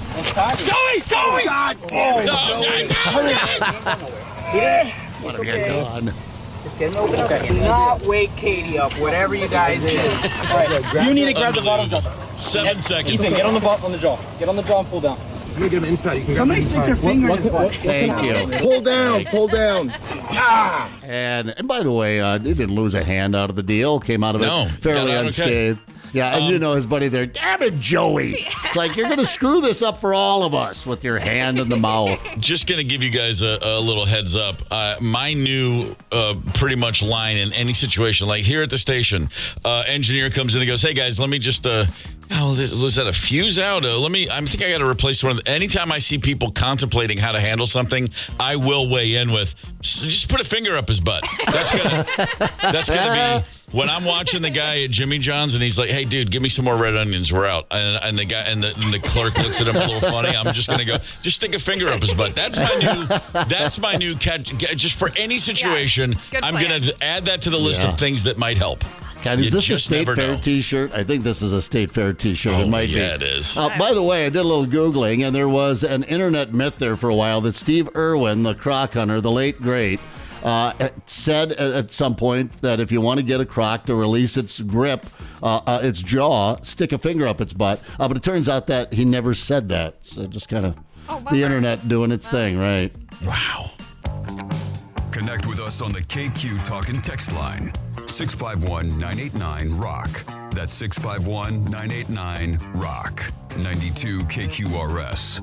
God damn it, Joey! What have you done? Just get him open up. Do not wake Katie up, whatever you guys do. You need to grab the bottom jaw. 7 seconds. Ethan, get on the jaw. Get on the jaw and pull down. Let me get him inside. You can Somebody stick their finger in his butt. Thank you. Pull down. And by the way, he didn't lose a hand out of the deal. Came out of it fairly unscathed. Okay. Yeah, and his buddy there, damn it, Joey. It's like, you're going to screw this up for all of us with your hand in the mouth. Just going to give you guys a little heads up. My new pretty much line in any situation, like here at the station, engineer comes in and goes, hey, guys, let me just... was that a fuse out? I think I got to replace one. Anytime I see people contemplating how to handle something, I will weigh in with, just put a finger up his butt. That's gonna be when I'm watching the guy at Jimmy John's and he's like, hey, dude, give me some more red onions. We're out. And the guy and the clerk looks at him a little funny. I'm just gonna go, just stick a finger up his butt. That's my new catch. Just for any situation, I'm gonna add that to the list of things that might help. God, is this a State Fair T-shirt? I think this is a State Fair T-shirt. It might be. Yeah, it is. By the way, I did a little Googling, and there was an internet myth there for a while that Steve Irwin, the croc hunter, the late great, said at some point that if you want to get a croc to release its grip, its jaw, stick a finger up its butt. But it turns out that he never said that. So just kind of the internet doing its thing, right? Wow. Connect with us on the KQ Talk and Text line. 651-989-ROCK. That's 651-989-ROCK. 92 KQRS.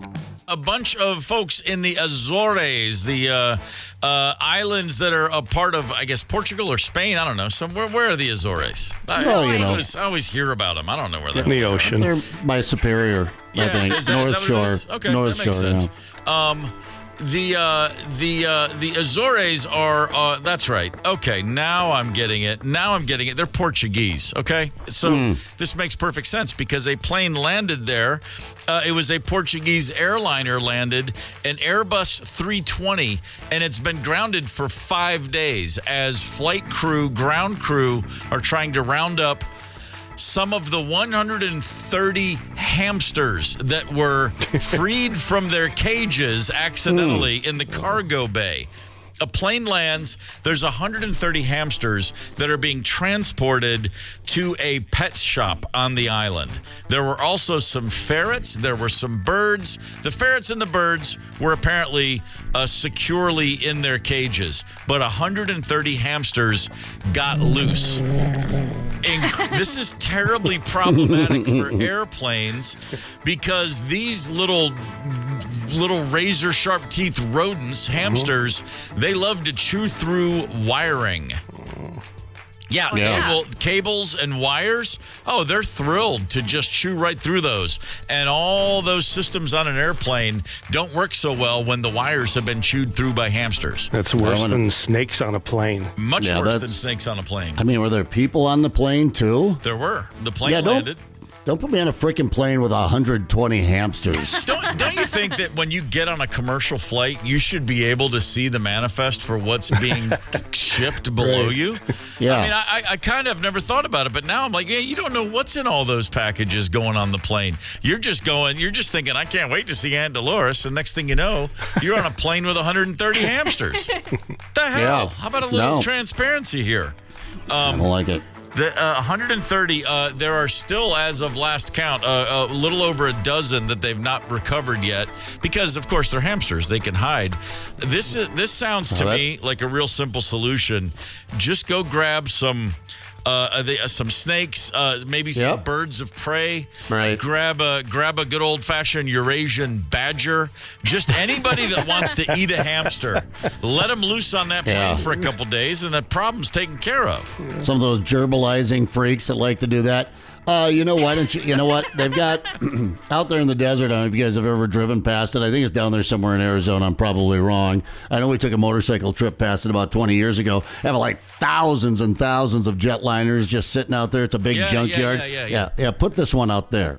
A bunch of folks in the Azores, the islands that are a part of, I guess, Portugal or Spain. I don't know. Somewhere. Where are the Azores? I always hear about them. I don't know where they're. In the ocean. They're by Superior, I think. Is that North what Shore. it is? Okay, North that makes Shore, sense. the Azores are. That's right. Okay, now I'm getting it. They're Portuguese. Okay, so this makes perfect sense because a plane landed there. It was a Portuguese airliner landed, an Airbus 320, and it's been grounded for 5 days as flight crew, ground crew are trying to round up some of the 130 hamsters that were freed from their cages accidentally in the cargo bay. A plane lands, there's 130 hamsters that are being transported to a pet shop on the island. There were also some ferrets, there were some birds. The ferrets and the birds were apparently securely in their cages, but 130 hamsters got loose. This is terribly problematic for airplanes because these little razor sharp teeth rodents, hamsters, they love to chew through wiring. Yeah, cables and wires. Oh, they're thrilled to just chew right through those. And all those systems on an airplane don't work so well when the wires have been chewed through by hamsters. That's worse than snakes on a plane. Much worse than snakes on a plane. I mean, were there people on the plane too? There were. The plane landed. Don't put me on a freaking plane with 120 hamsters. Don't you think that when you get on a commercial flight, you should be able to see the manifest for what's being shipped below you? Yeah. I mean, I kind of never thought about it, but now I'm like, yeah, you don't know what's in all those packages going on the plane. You're just thinking, I can't wait to see Aunt Dolores. And next thing you know, you're on a plane with 130 hamsters. The hell? Yeah. How about a little transparency here? I don't like it. The 130, there are still, as of last count, a little over a dozen that they've not recovered yet because, of course, they're hamsters. They can hide. This sounds to me like a real simple solution. Just go grab some snakes, maybe some birds of prey. Right. Grab a good old fashioned Eurasian badger. Just anybody that wants to eat a hamster. Let them loose on that plane for a couple days, and the problem's taken care of. Some of those gerbilizing freaks that like to do that. You know what? They've got out there in the desert. I don't know if you guys have ever driven past it. I think it's down there somewhere in Arizona. I'm probably wrong. I know we took a motorcycle trip past it about 20 years ago. Have like thousands and thousands of jetliners just sitting out there. It's a big junkyard. Yeah. Put this one out there.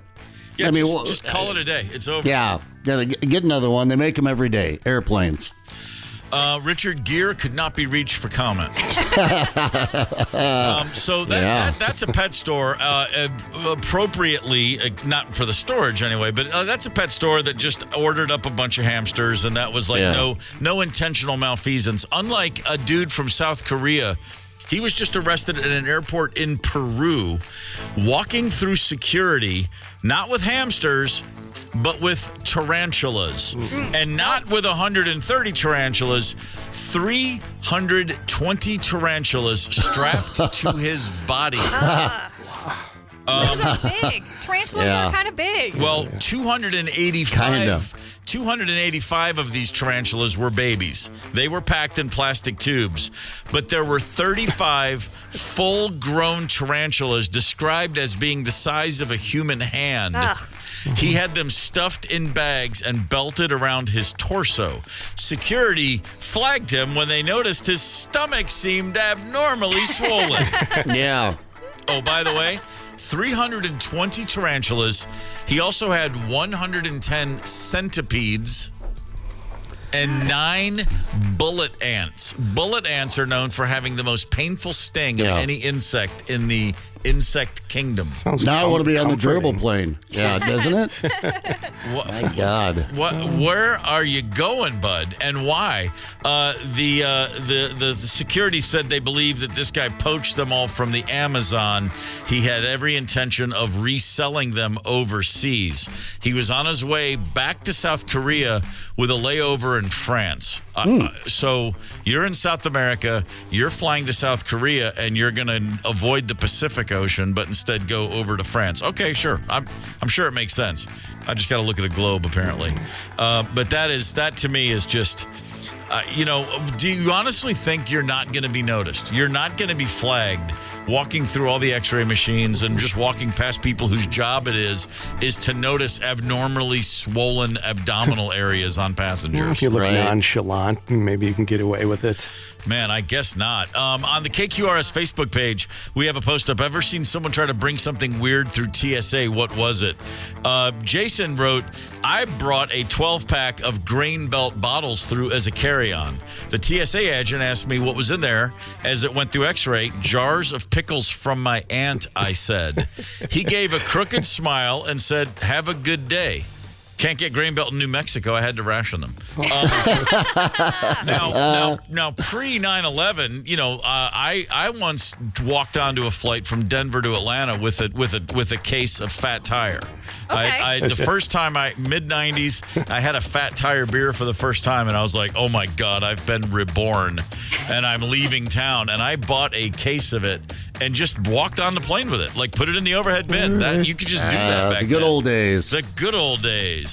Yeah, I mean, just call it a day. It's over. Yeah. Get another one. They make them every day. Airplanes. Richard Gere could not be reached for comment. So that's a pet store, appropriately, not for the storage anyway, but that's a pet store that just ordered up a bunch of hamsters, and that was like no intentional malfeasance. Unlike a dude from South Korea, he was just arrested at an airport in Peru, walking through security, not with hamsters, but with tarantulas. And not with 130 tarantulas, 320 tarantulas strapped to his body. Those are big. Tarantulas are kind of big. Well, 285 of these tarantulas were babies. They were packed in plastic tubes. But there were 35 full-grown tarantulas described as being the size of a human hand. He had them stuffed in bags and belted around his torso. Security flagged him when they noticed his stomach seemed abnormally swollen. Yeah. Oh, by the way, 320 tarantulas. He also had 110 centipedes and 9 bullet ants. Bullet ants are known for having the most painful sting of any insect in the insect kingdom. Now I want to be on the gerbil plane. Yeah, doesn't it? My God. Where are you going, bud? And why? The security said they believe that this guy poached them all from the Amazon. He had every intention of reselling them overseas. He was on his way back to South Korea with a layover in France. So you're in South America, you're flying to South Korea, and you're going to avoid the Pacific Ocean, but instead go over to France. Okay, sure. I'm sure it makes sense. I just got to look at a globe, apparently. But that to me is just, do you honestly think you're not going to be noticed? You're not going to be flagged walking through all the x-ray machines and just walking past people whose job it is to notice abnormally swollen abdominal areas on passengers. If you look nonchalant, maybe you can get away with it. Man, I guess not. On the KQRS Facebook page, we have a post up. Ever seen someone try to bring something weird through TSA? What was it? Jason wrote, I brought a 12-pack of Grain Belt bottles through as a carry-on. The TSA agent asked me what was in there as it went through x-ray. Jars of pickles from my aunt, I said. He gave a crooked smile and said, have a good day. Can't get Grain Belt in New Mexico. I had to ration them. Now, pre 9/11, I once walked onto a flight from Denver to Atlanta with a case of Fat Tire. Okay. The first time mid 90s, I had a Fat Tire beer for the first time, and I was like, oh my God, I've been reborn, and I'm leaving town. And I bought a case of it and just walked on the plane with it, like put it in the overhead bin. You could just do that back then. The good old days. The good old days.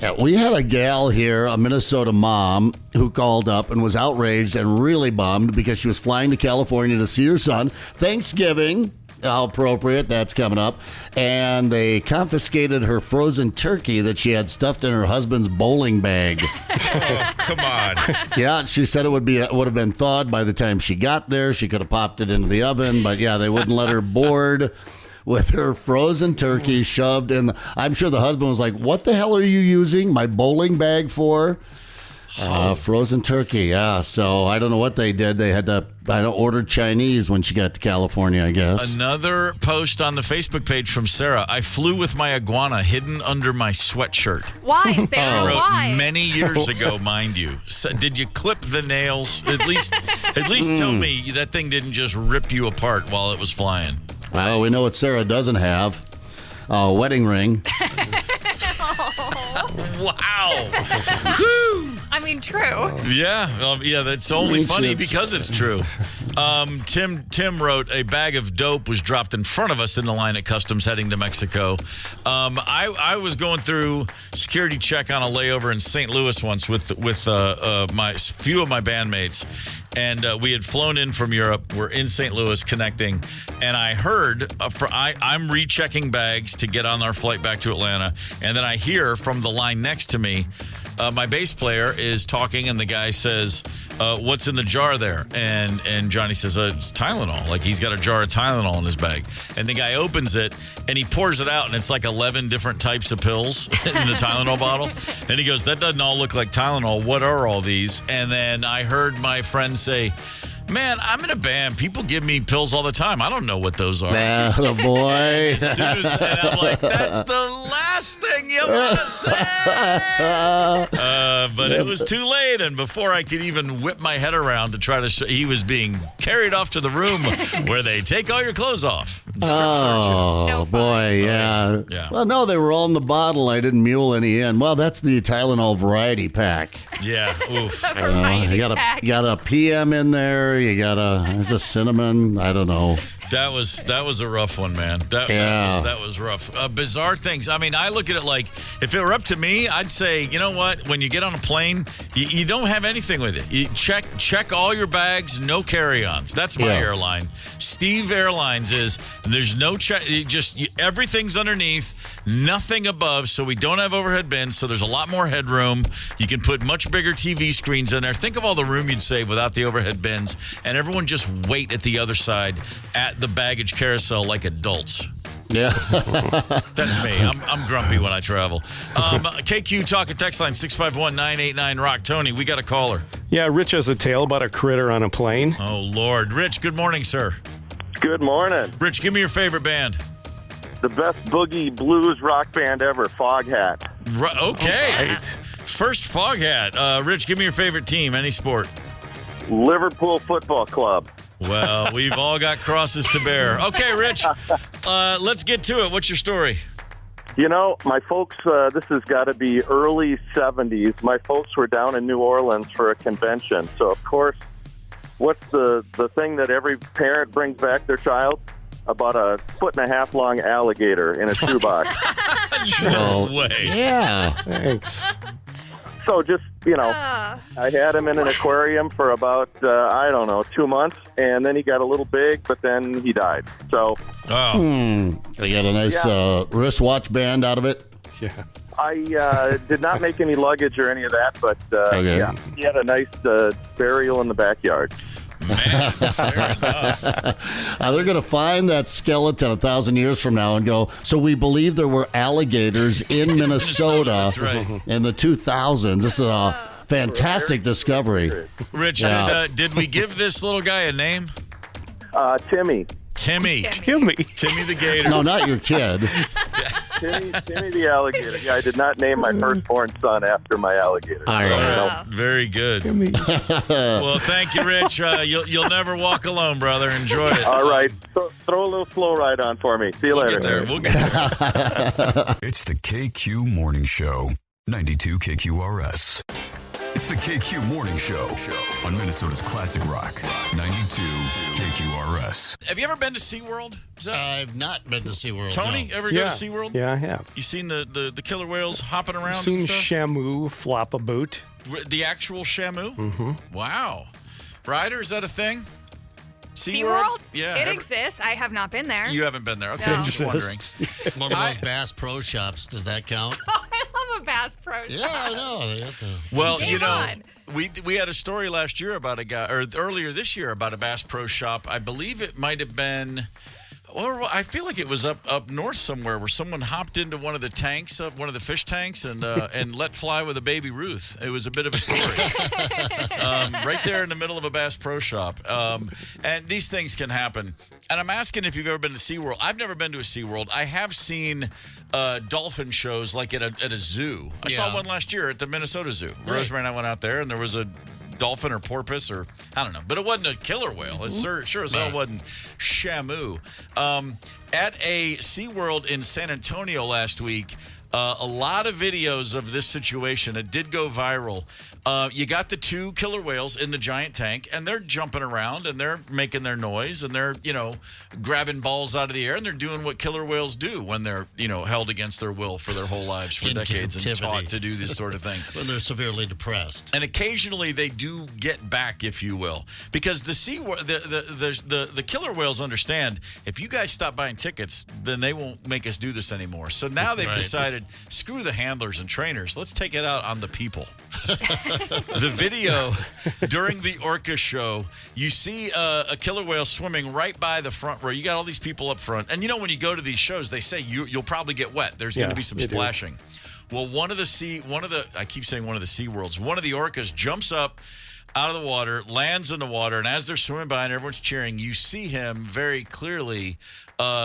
Yeah, we had a gal here, a Minnesota mom, who called up and was outraged and really bummed because she was flying to California to see her son. Thanksgiving, how appropriate, that's coming up. And they confiscated her frozen turkey that she had stuffed in her husband's bowling bag. Oh, come on. Yeah, she said it would have been thawed by the time she got there. She could have popped it into the oven, but yeah, they wouldn't let her board with her frozen turkey shoved in. I'm sure the husband was like, what the hell are you using my bowling bag for? Frozen turkey, yeah. So I don't know what they did. They had to order Chinese when she got to California, I guess. Another post on the Facebook page from Sarah. I flew with my iguana hidden under my sweatshirt. Why, Sarah? She wrote, Why? many years ago, mind you. So, did you clip the nails? At least tell me that thing didn't just rip you apart while it was flying. Well, we know what Sarah doesn't have. A wedding ring. Wow. I mean, true. Yeah, that's only funny because it's true. Tim wrote, a bag of dope was dropped in front of us in the line at customs heading to Mexico. I was going through security check on a layover in St. Louis once with my few of my bandmates. And we had flown in from Europe. We're in St. Louis connecting. And I heard, I'm rechecking bags to get on our flight back to Atlanta. And then I hear from the line next to me, my bass player is talking, and the guy says, what's in the jar there? And Johnny says, it's Tylenol. Like, he's got a jar of Tylenol in his bag. And the guy opens it, and he pours it out, and it's like 11 different types of pills in the Tylenol bottle. And he goes, that doesn't all look like Tylenol. What are all these? And then I heard my friend say, man, I'm in a band. People give me pills all the time. I don't know what those are. Oh, boy. And I'm like, that's the last thing you want to say. But it was too late. And before I could even whip my head around to try to show, he was being carried off to the room where they take all your clothes off. Oh, boy, yeah. Well, no, they were all in the bottle. I didn't mule any in. Well, that's the Tylenol variety pack. Yeah, oof. You got a PM in there. There's a cinnamon. I don't know. That was a rough one, man. That was rough. Bizarre things. I mean, I look at it like, if it were up to me, I'd say, you know what? When you get on a plane, you don't have anything with it. You check all your bags, no carry-ons. That's my airline. Steve Airlines is, there's no check. Everything's underneath, nothing above, so we don't have overhead bins, so there's a lot more headroom. You can put much bigger TV screens in there. Think of all the room you'd save without the overhead bins, and everyone just wait at the other side at the baggage carousel like adults. Yeah. That's me. I'm grumpy when I travel. KQ Talk and Text Line 651-989-ROCK. Tony, we got a caller. Yeah, Rich has a tale about a critter on a plane. Oh, Lord. Rich, good morning, sir. Good morning. Rich, give me your favorite band. The best boogie blues rock band ever, Foghat. Okay. Right. First Foghat. Rich, give me your favorite team, any sport. Liverpool Football Club. Well, we've all got crosses to bear. Okay, Rich, let's get to it. What's your story? You know, my folks, this has got to be early 70s. My folks were down in New Orleans for a convention. So, of course, what's the thing that every parent brings back their child? About a 1.5 foot long alligator in a shoebox. No way. Yeah. Thanks. So just, I had him in an aquarium for about, 2 months, and then he got a little big, but then he died. So You got a nice wristwatch band out of it? Yeah. I did not make any luggage or any of that, but yeah, he had a nice burial in the backyard. Man, fair enough. They're going to find that skeleton 1,000 years from now and go, so we believe there were alligators in Minnesota That's right. in the 2000s. This is a fantastic discovery. Rich, did we give this little guy a name? Timmy. Timmy the gator. No, not your kid. Timmy the alligator. Yeah, I did not name my firstborn son after my alligator. All right. Very good. Well, thank you, Rich. You'll never walk alone, brother. Enjoy it. All right. So, throw a little slow ride on for me. See you later. We'll get there. It's the KQ Morning Show, 92 KQRS. It's the KQ Morning Show on Minnesota's Classic Rock, 92 KQRS. Have you ever been to SeaWorld? I've not been to SeaWorld. Tony, no. ever go to SeaWorld? Yeah, I have. You seen the killer whales hopping around Seen and stuff? Shamu flop a boot. The actual Shamu? Mm-hmm. Wow. Ryder, is that a thing? SeaWorld? Yeah. It exists. I have not been there. You haven't been there. Okay, No. I'm just wondering. One of those Bass Pro Shops. Does that count? Oh, I love a Bass Pro Shop. Yeah, I know. They got the Well, Game on. we had a story last year about a guy, or earlier this year about a Bass Pro Shop. I believe it might have been, or I feel like it was up north somewhere, where someone hopped into one of the tanks, one of the fish tanks, and let fly with a baby Ruth. It was a bit of a story, right there in the middle of a Bass Pro Shop. And these things can happen. And I'm asking if you've ever been to SeaWorld. I've never been to a SeaWorld. I have seen dolphin shows like at a zoo. I saw one last year at the Minnesota Zoo. Right. Rosemary and I went out there, and there was a dolphin or porpoise, or I don't know, but it wasn't a killer whale. It sure as hell wasn't Shamu. At a SeaWorld in San Antonio last week, a lot of videos of this situation. It did go viral. You got the two killer whales in the giant tank, and they're jumping around, and they're making their noise, and they're, grabbing balls out of the air, and they're doing what killer whales do when they're, held against their will for their whole lives for decades and taught to do this sort of thing. when they're severely depressed. And occasionally they do get back, if you will, because the killer whales understand, if you guys stop buying tickets, then they won't make us do this anymore. So now they've decided, screw the handlers and trainers. Let's take it out on the people. The video during the orca show, you see a killer whale swimming right by the front row. You got all these people up front. And when you go to these shows, they say you'll probably get wet. There's going to be some splashing. Well, one of the SeaWorlds, one of the orcas jumps up out of the water, lands in the water, and as they're swimming by and everyone's cheering, you see him very clearly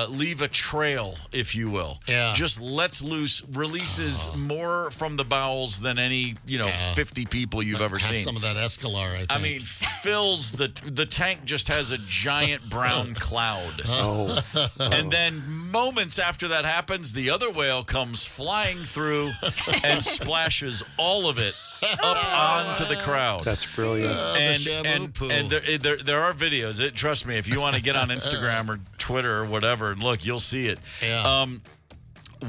leave a trail, if you will. Yeah. Just lets loose, releases more from the bowels than any, 50 people you've ever seen. Some of that Escalar, I think. I mean, fills the tank, just has a giant brown cloud. And then moments after that happens, the other whale comes flying through and splashes all of it up onto the crowd. That's brilliant. And there are videos. Trust me, if you want to get on Instagram or Twitter or whatever and look, you'll see it. Yeah.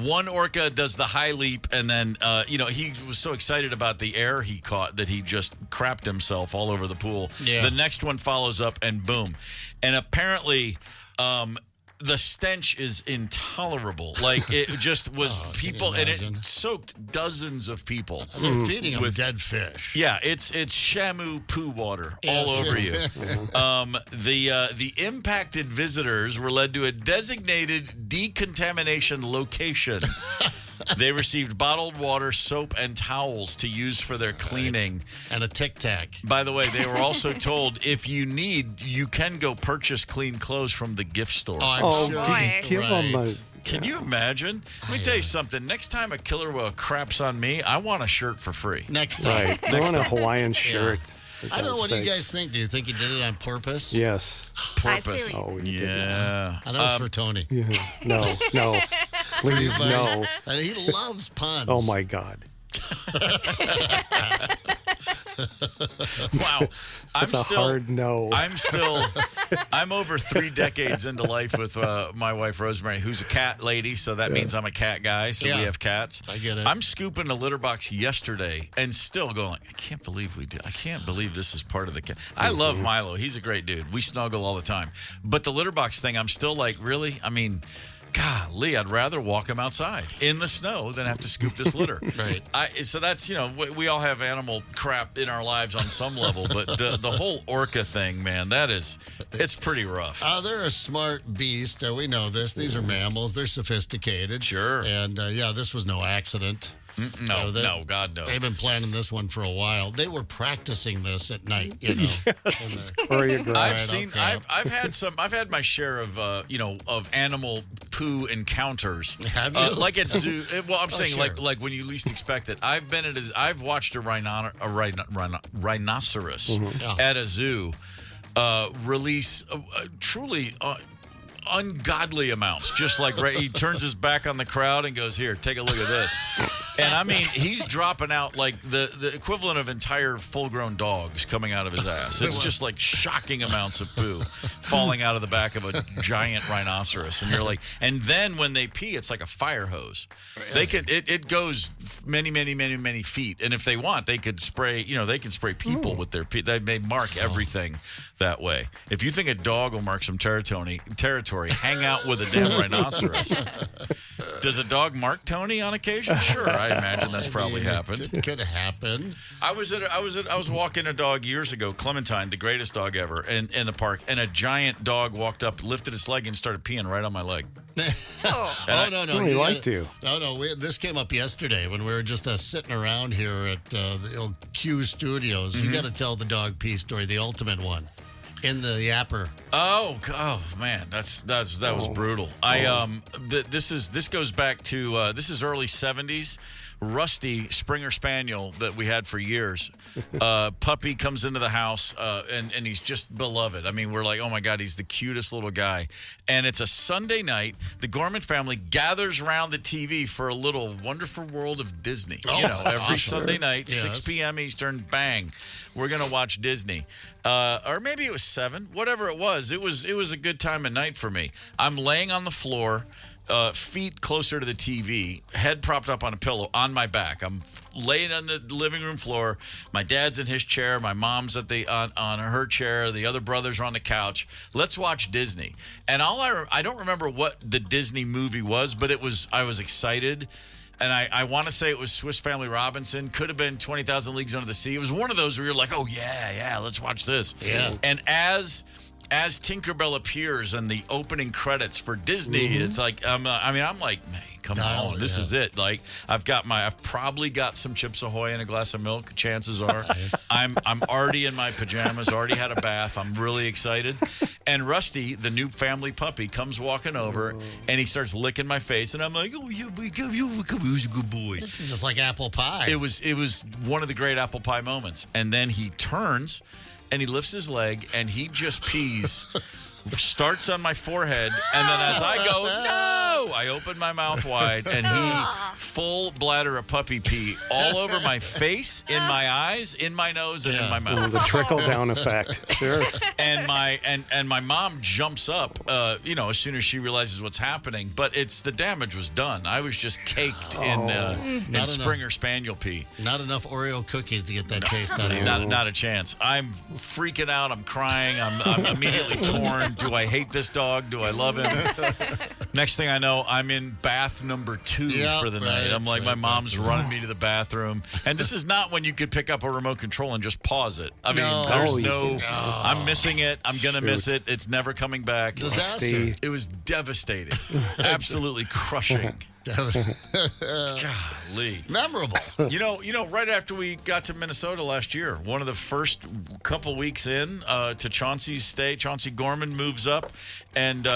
One orca does the high leap, and then, he was so excited about the air he caught that he just crapped himself all over the pool. Yeah. The next one follows up, and boom. And apparently, the stench is intolerable. Like, it just was people, and it soaked dozens of people. They're feeding them dead fish. Yeah, it's Shamu poo water all over you. The impacted visitors were led to a designated decontamination location. They received bottled water, soap, and towels to use for their cleaning. And a Tic Tac. By the way, they were also told, if you need, you can go purchase clean clothes from the gift store. Oh, I'm sure. Give them a... Can you imagine? Let me tell you something. Next time a killer whale craps on me, I want a shirt for free. Next time. Right. I want a Hawaiian shirt. I don't know what you guys think. Do you think he did it on purpose? Yes. Purpose. Oh, yeah. That was for Tony. Yeah. No. Please, no. And he loves puns. Oh, my God. Wow. That's a hard no. I'm still I'm over 3 decades into life with my wife, Rosemary, who's a cat lady, so that means I'm a cat guy, so we have cats. I get it. I'm scooping the litter box yesterday and still going, I can't believe we did. I can't believe this is part of the cat. I love Milo. He's a great dude. We snuggle all the time. But the litter box thing, I'm still like, really? I mean, golly, I'd rather walk him outside in the snow than have to scoop this litter. Right. So that's, we all have animal crap in our lives on some level, but the whole orca thing, man, it's pretty rough. They're a smart beast. We know this. These are mammals. They're sophisticated. Sure. And, this was no accident. No, God, no. They've been planning this one for a while. They were practicing this at night, I've had my share of of animal poo encounters. Have you? Like at zoo. Well, I'm saying sure. like when you least expect it. I've watched a rhinoceros at a zoo release truly ungodly amounts. Just like he turns his back on the crowd and goes, "Here, take a look at this." And I mean, he's dropping out like the equivalent of entire full-grown dogs coming out of his ass. It's just like shocking amounts of poo falling out of the back of a giant rhinoceros. And you're like, and then when they pee, it's like a fire hose. They can it goes many, many, many, many feet. And if they want, they could spray. They can spray people with their pee. They mark everything that way. If you think a dog will mark some territory, hang out with a damn rhinoceros. Does a dog mark Tony on occasion? Sure, I imagine that's probably happened. It could happen. I was walking a dog years ago, Clementine, the greatest dog ever, in the park, and a giant dog walked up, lifted its leg, and started peeing right on my leg. No. We like to. No. This came up yesterday when we were just sitting around here at the old Q Studios. You got to tell the dog pee story, the ultimate one. In the yapper. Oh man, that was brutal. This goes back to this is early 70s. Rusty Springer Spaniel that we had for years. Puppy comes into the house and he's just beloved. I mean, we're like, oh my God, he's the cutest little guy. And it's a Sunday night. The Gorman family gathers around the TV for a little Wonderful World of Disney. Every awesome. Sunday night, 6 p.m. Eastern, bang, we're gonna watch Disney. Or maybe it was 7, whatever it was. It was a good time of night for me. I'm laying on the floor. Feet closer to the TV, head propped up on a pillow on my back. I'm laying on the living room floor. My dad's in his chair. My mom's at on her chair. The other brothers are on the couch. Let's watch Disney. And I don't remember what the Disney movie was, but I was excited. And I want to say it was Swiss Family Robinson. Could have been 20,000 Leagues Under the Sea. It was one of those where you're like, oh yeah, let's watch this. Yeah. And as Tinkerbell appears in the opening credits for Disney, it's like I'm like, man, come on, this is it. Like I've probably got some Chips Ahoy and a glass of milk. Chances are, I'm already in my pajamas, already had a bath. I'm really excited. And Rusty, the new family puppy, comes walking over and he starts licking my face, and I'm like, oh yeah, who's a good boy. This is just like apple pie. It was one of the great apple pie moments. And then he turns. And he lifts his leg, and he just pees, starts on my forehead, and then as I go, no, I open my mouth wide, and he full bladder of puppy pee all over my face, in my eyes, in my nose, and in my mouth. The trickle-down effect, sure. And my mom jumps up, as soon as she realizes what's happening. But the damage was done. I was just caked in Springer Spaniel pee. Not enough Oreo cookies to get that taste out of you. Not a chance. I'm freaking out. I'm crying. I'm immediately torn. Do I hate this dog? Do I love him? Next thing I know, I'm in bath number 2 for the night. I'm like, my mom's running me to the bathroom. And this is not when you could pick up a remote control and just pause it. I mean, there's no, I'm missing it. I'm going to miss it. It's never coming back. Disaster. It was devastating. Absolutely crushing. Golly. Memorable. Right after we got to Minnesota last year, one of the first couple weeks in to Chauncey's stay, Chauncey Gorman moves up, and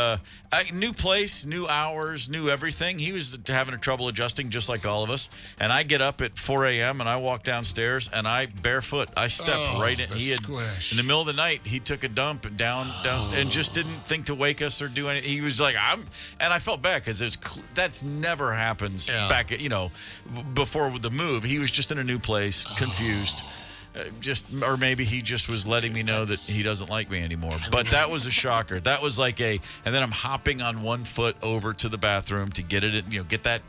new place, new hours, new everything. He was having trouble adjusting just like all of us. And I get up at 4 a.m. and I walk downstairs, and I step right in. In the middle of the night, he took a dump downstairs and just didn't think to wake us or do anything. He was like, and I felt bad because that's never happens back at, before the move. He was just in a new place, confused. or maybe he just was letting me know that he doesn't like me anymore. But that was a shocker. That was like and then I'm hopping on one foot over to the bathroom to get it, get that,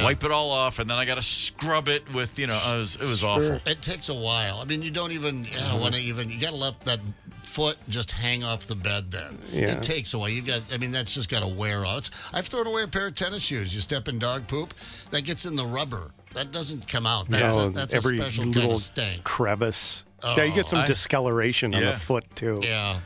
wipe it all off, and then I got to scrub it with, it was awful. It takes a while. I mean, you don't even want to you got to let that foot just hang off the bed then. Yeah. It takes a while. That's just got to wear out. I've thrown away a pair of tennis shoes. You step in dog poop, that gets in the rubber. That doesn't come out. That's a special kind of stank. Crevice. Yeah, you get some discoloration on the foot too. Yeah.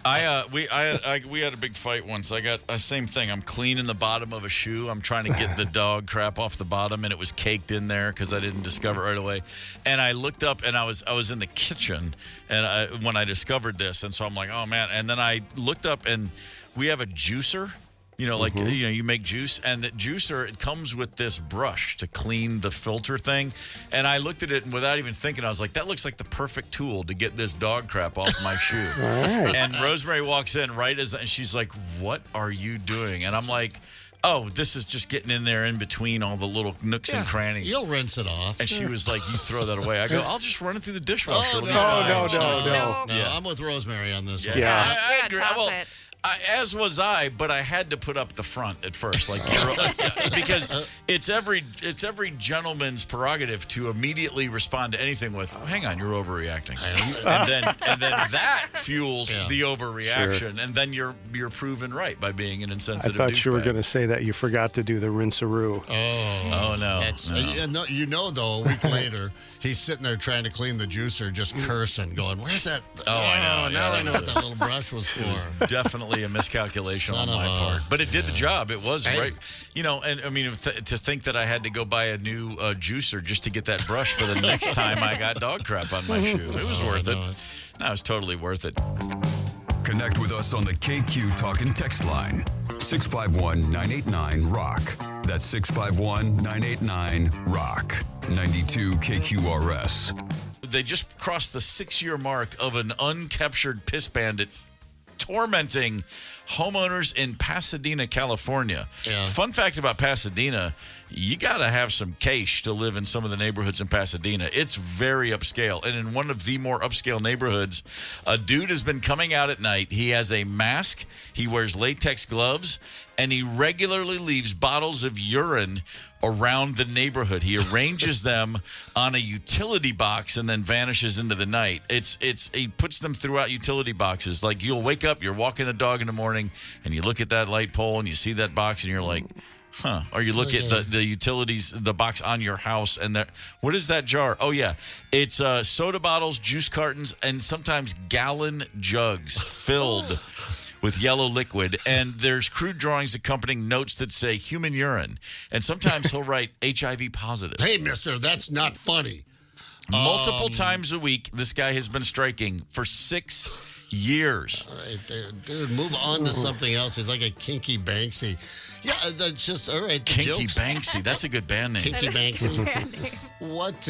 We had a big fight once. I got the same thing. I'm cleaning the bottom of a shoe. I'm trying to get the dog crap off the bottom, and it was caked in there because I didn't discover it right away. And I looked up, and I was in the kitchen, and when I discovered this, and so I'm like, oh man. And then I looked up, and we have a juicer. You make juice, and that juicer, it comes with this brush to clean the filter thing. And I looked at it, and without even thinking, I was like, that looks like the perfect tool to get this dog crap off my shoe. Right. And Rosemary walks in and she's like, what are you doing? And I'm like, oh, this is just getting in there in between all the little nooks and crannies. You'll rinse it off. And she was like, you throw that away. I go, I'll just run it through the dishwasher. No, I'm with Rosemary on this one. Yeah. I agree. Well, as was I, but I had to put up the front at first, because it's every gentleman's prerogative to immediately respond to anything with, "Hang on, you're overreacting," and then that fuels the overreaction, and then you're proven right by being an insensitive. I thought you were going to say that you forgot to do the rinse-a-roo. Oh no! Though a week later, he's sitting there trying to clean the juicer, just cursing, going, "Where's that?" Oh, I know. Now I know what that little brush was for. It was definitely a miscalculation on my part, but it did the job. It was right, and I mean, to think that I had to go buy a new juicer just to get that brush for the next time I got dog crap on my shoe. It was worth it. No, it was totally worth it. Connect with us on the KQ Talk and Text line, 651-989-ROCK. That's 651-989-ROCK. 92 KQRS. They just crossed the 6-year mark of an uncaptured piss bandit tormenting homeowners in Pasadena, California. Yeah. Fun fact about Pasadena, you got to have some cash to live in some of the neighborhoods in Pasadena. It's very upscale. And in one of the more upscale neighborhoods, a dude has been coming out at night. He has a mask, he wears latex gloves, and he regularly leaves bottles of urine around the neighborhood. He arranges them on a utility box and then vanishes into the night. He puts them throughout utility boxes. Like, you'll wake up, you're walking the dog in the morning, and you look at that light pole and you see that box and you're like, huh. Or you look at the utilities, the box on your house, and what is that jar? Oh yeah, it's soda bottles, juice cartons, and sometimes gallon jugs filled with yellow liquid, and there's crude drawings accompanying notes that say human urine, and sometimes he'll write HIV positive. Hey, mister, that's not funny. Multiple times a week, this guy has been striking for 6 years. All right, dude, move on to something else. He's like a Kinky Banksy. Yeah, that's just, all right. Kinky Banksy, that's a good band name. Kinky Banksy. What?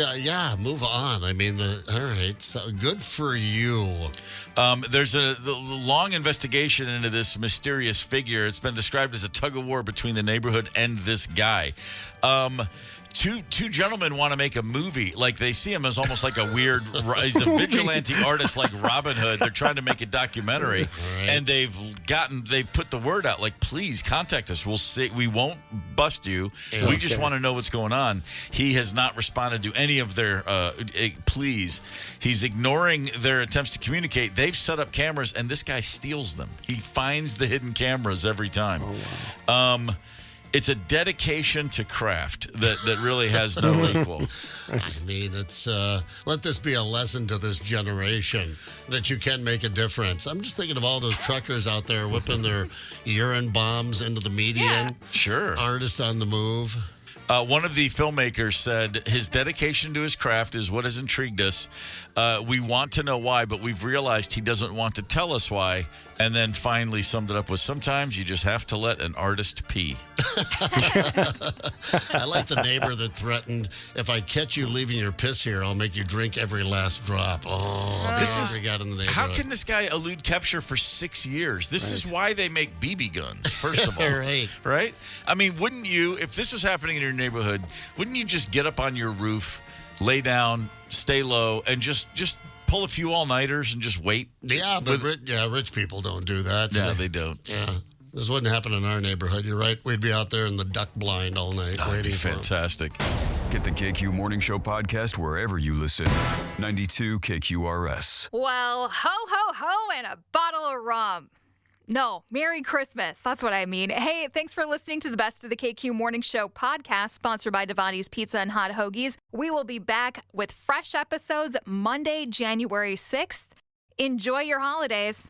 Move on. I mean, all right, so good for you. There's the long investigation into this mysterious figure. It's been described as a tug-of-war between the neighborhood and this guy. Two gentlemen want to make a movie. Like, they see him as almost like a weird, he's a vigilante artist like Robin Hood. They're trying to make a documentary, right. And they've put the word out, like, please contact us. We'll see. We won't bust you. Yeah, we just want to know what's going on. He has not responded to any of their pleas. He's ignoring their attempts to communicate. They've set up cameras, and this guy steals them. He finds the hidden cameras every time. Oh, wow. It's a dedication to craft that really has no equal. I mean, it's let this be a lesson to this generation that you can make a difference. I'm just thinking of all those truckers out there whipping their urine bombs into the median. Yeah. Sure. Artists on the move. One of the filmmakers said his dedication to his craft is what has intrigued us. We want to know why, but we've realized he doesn't want to tell us why. And then finally summed it up with, sometimes you just have to let an artist pee. I like the neighbor that threatened, if I catch you leaving your piss here, I'll make you drink every last drop. Oh, this is, got in the neighborhood. How can this guy elude capture for 6 years? This is why they make BB guns, first of all. Right? I mean, wouldn't you, if this was happening in your neighborhood, wouldn't you just get up on your roof, lay down, stay low, and just pull a few all-nighters and just wait? Yeah, but rich people don't do that. Yeah, they don't. Yeah. This wouldn't happen in our neighborhood. You're right. We'd be out there in the duck blind all night waiting for 'em. Fantastic. Get the KQ Morning Show podcast wherever you listen. 92 KQRS. Well, ho, ho, ho, and a bottle of rum. No, Merry Christmas. That's what I mean. Hey, thanks for listening to the Best of the KQ Morning Show podcast, sponsored by Devani's Pizza and Hot Hoagies. We will be back with fresh episodes Monday, January 6th. Enjoy your holidays.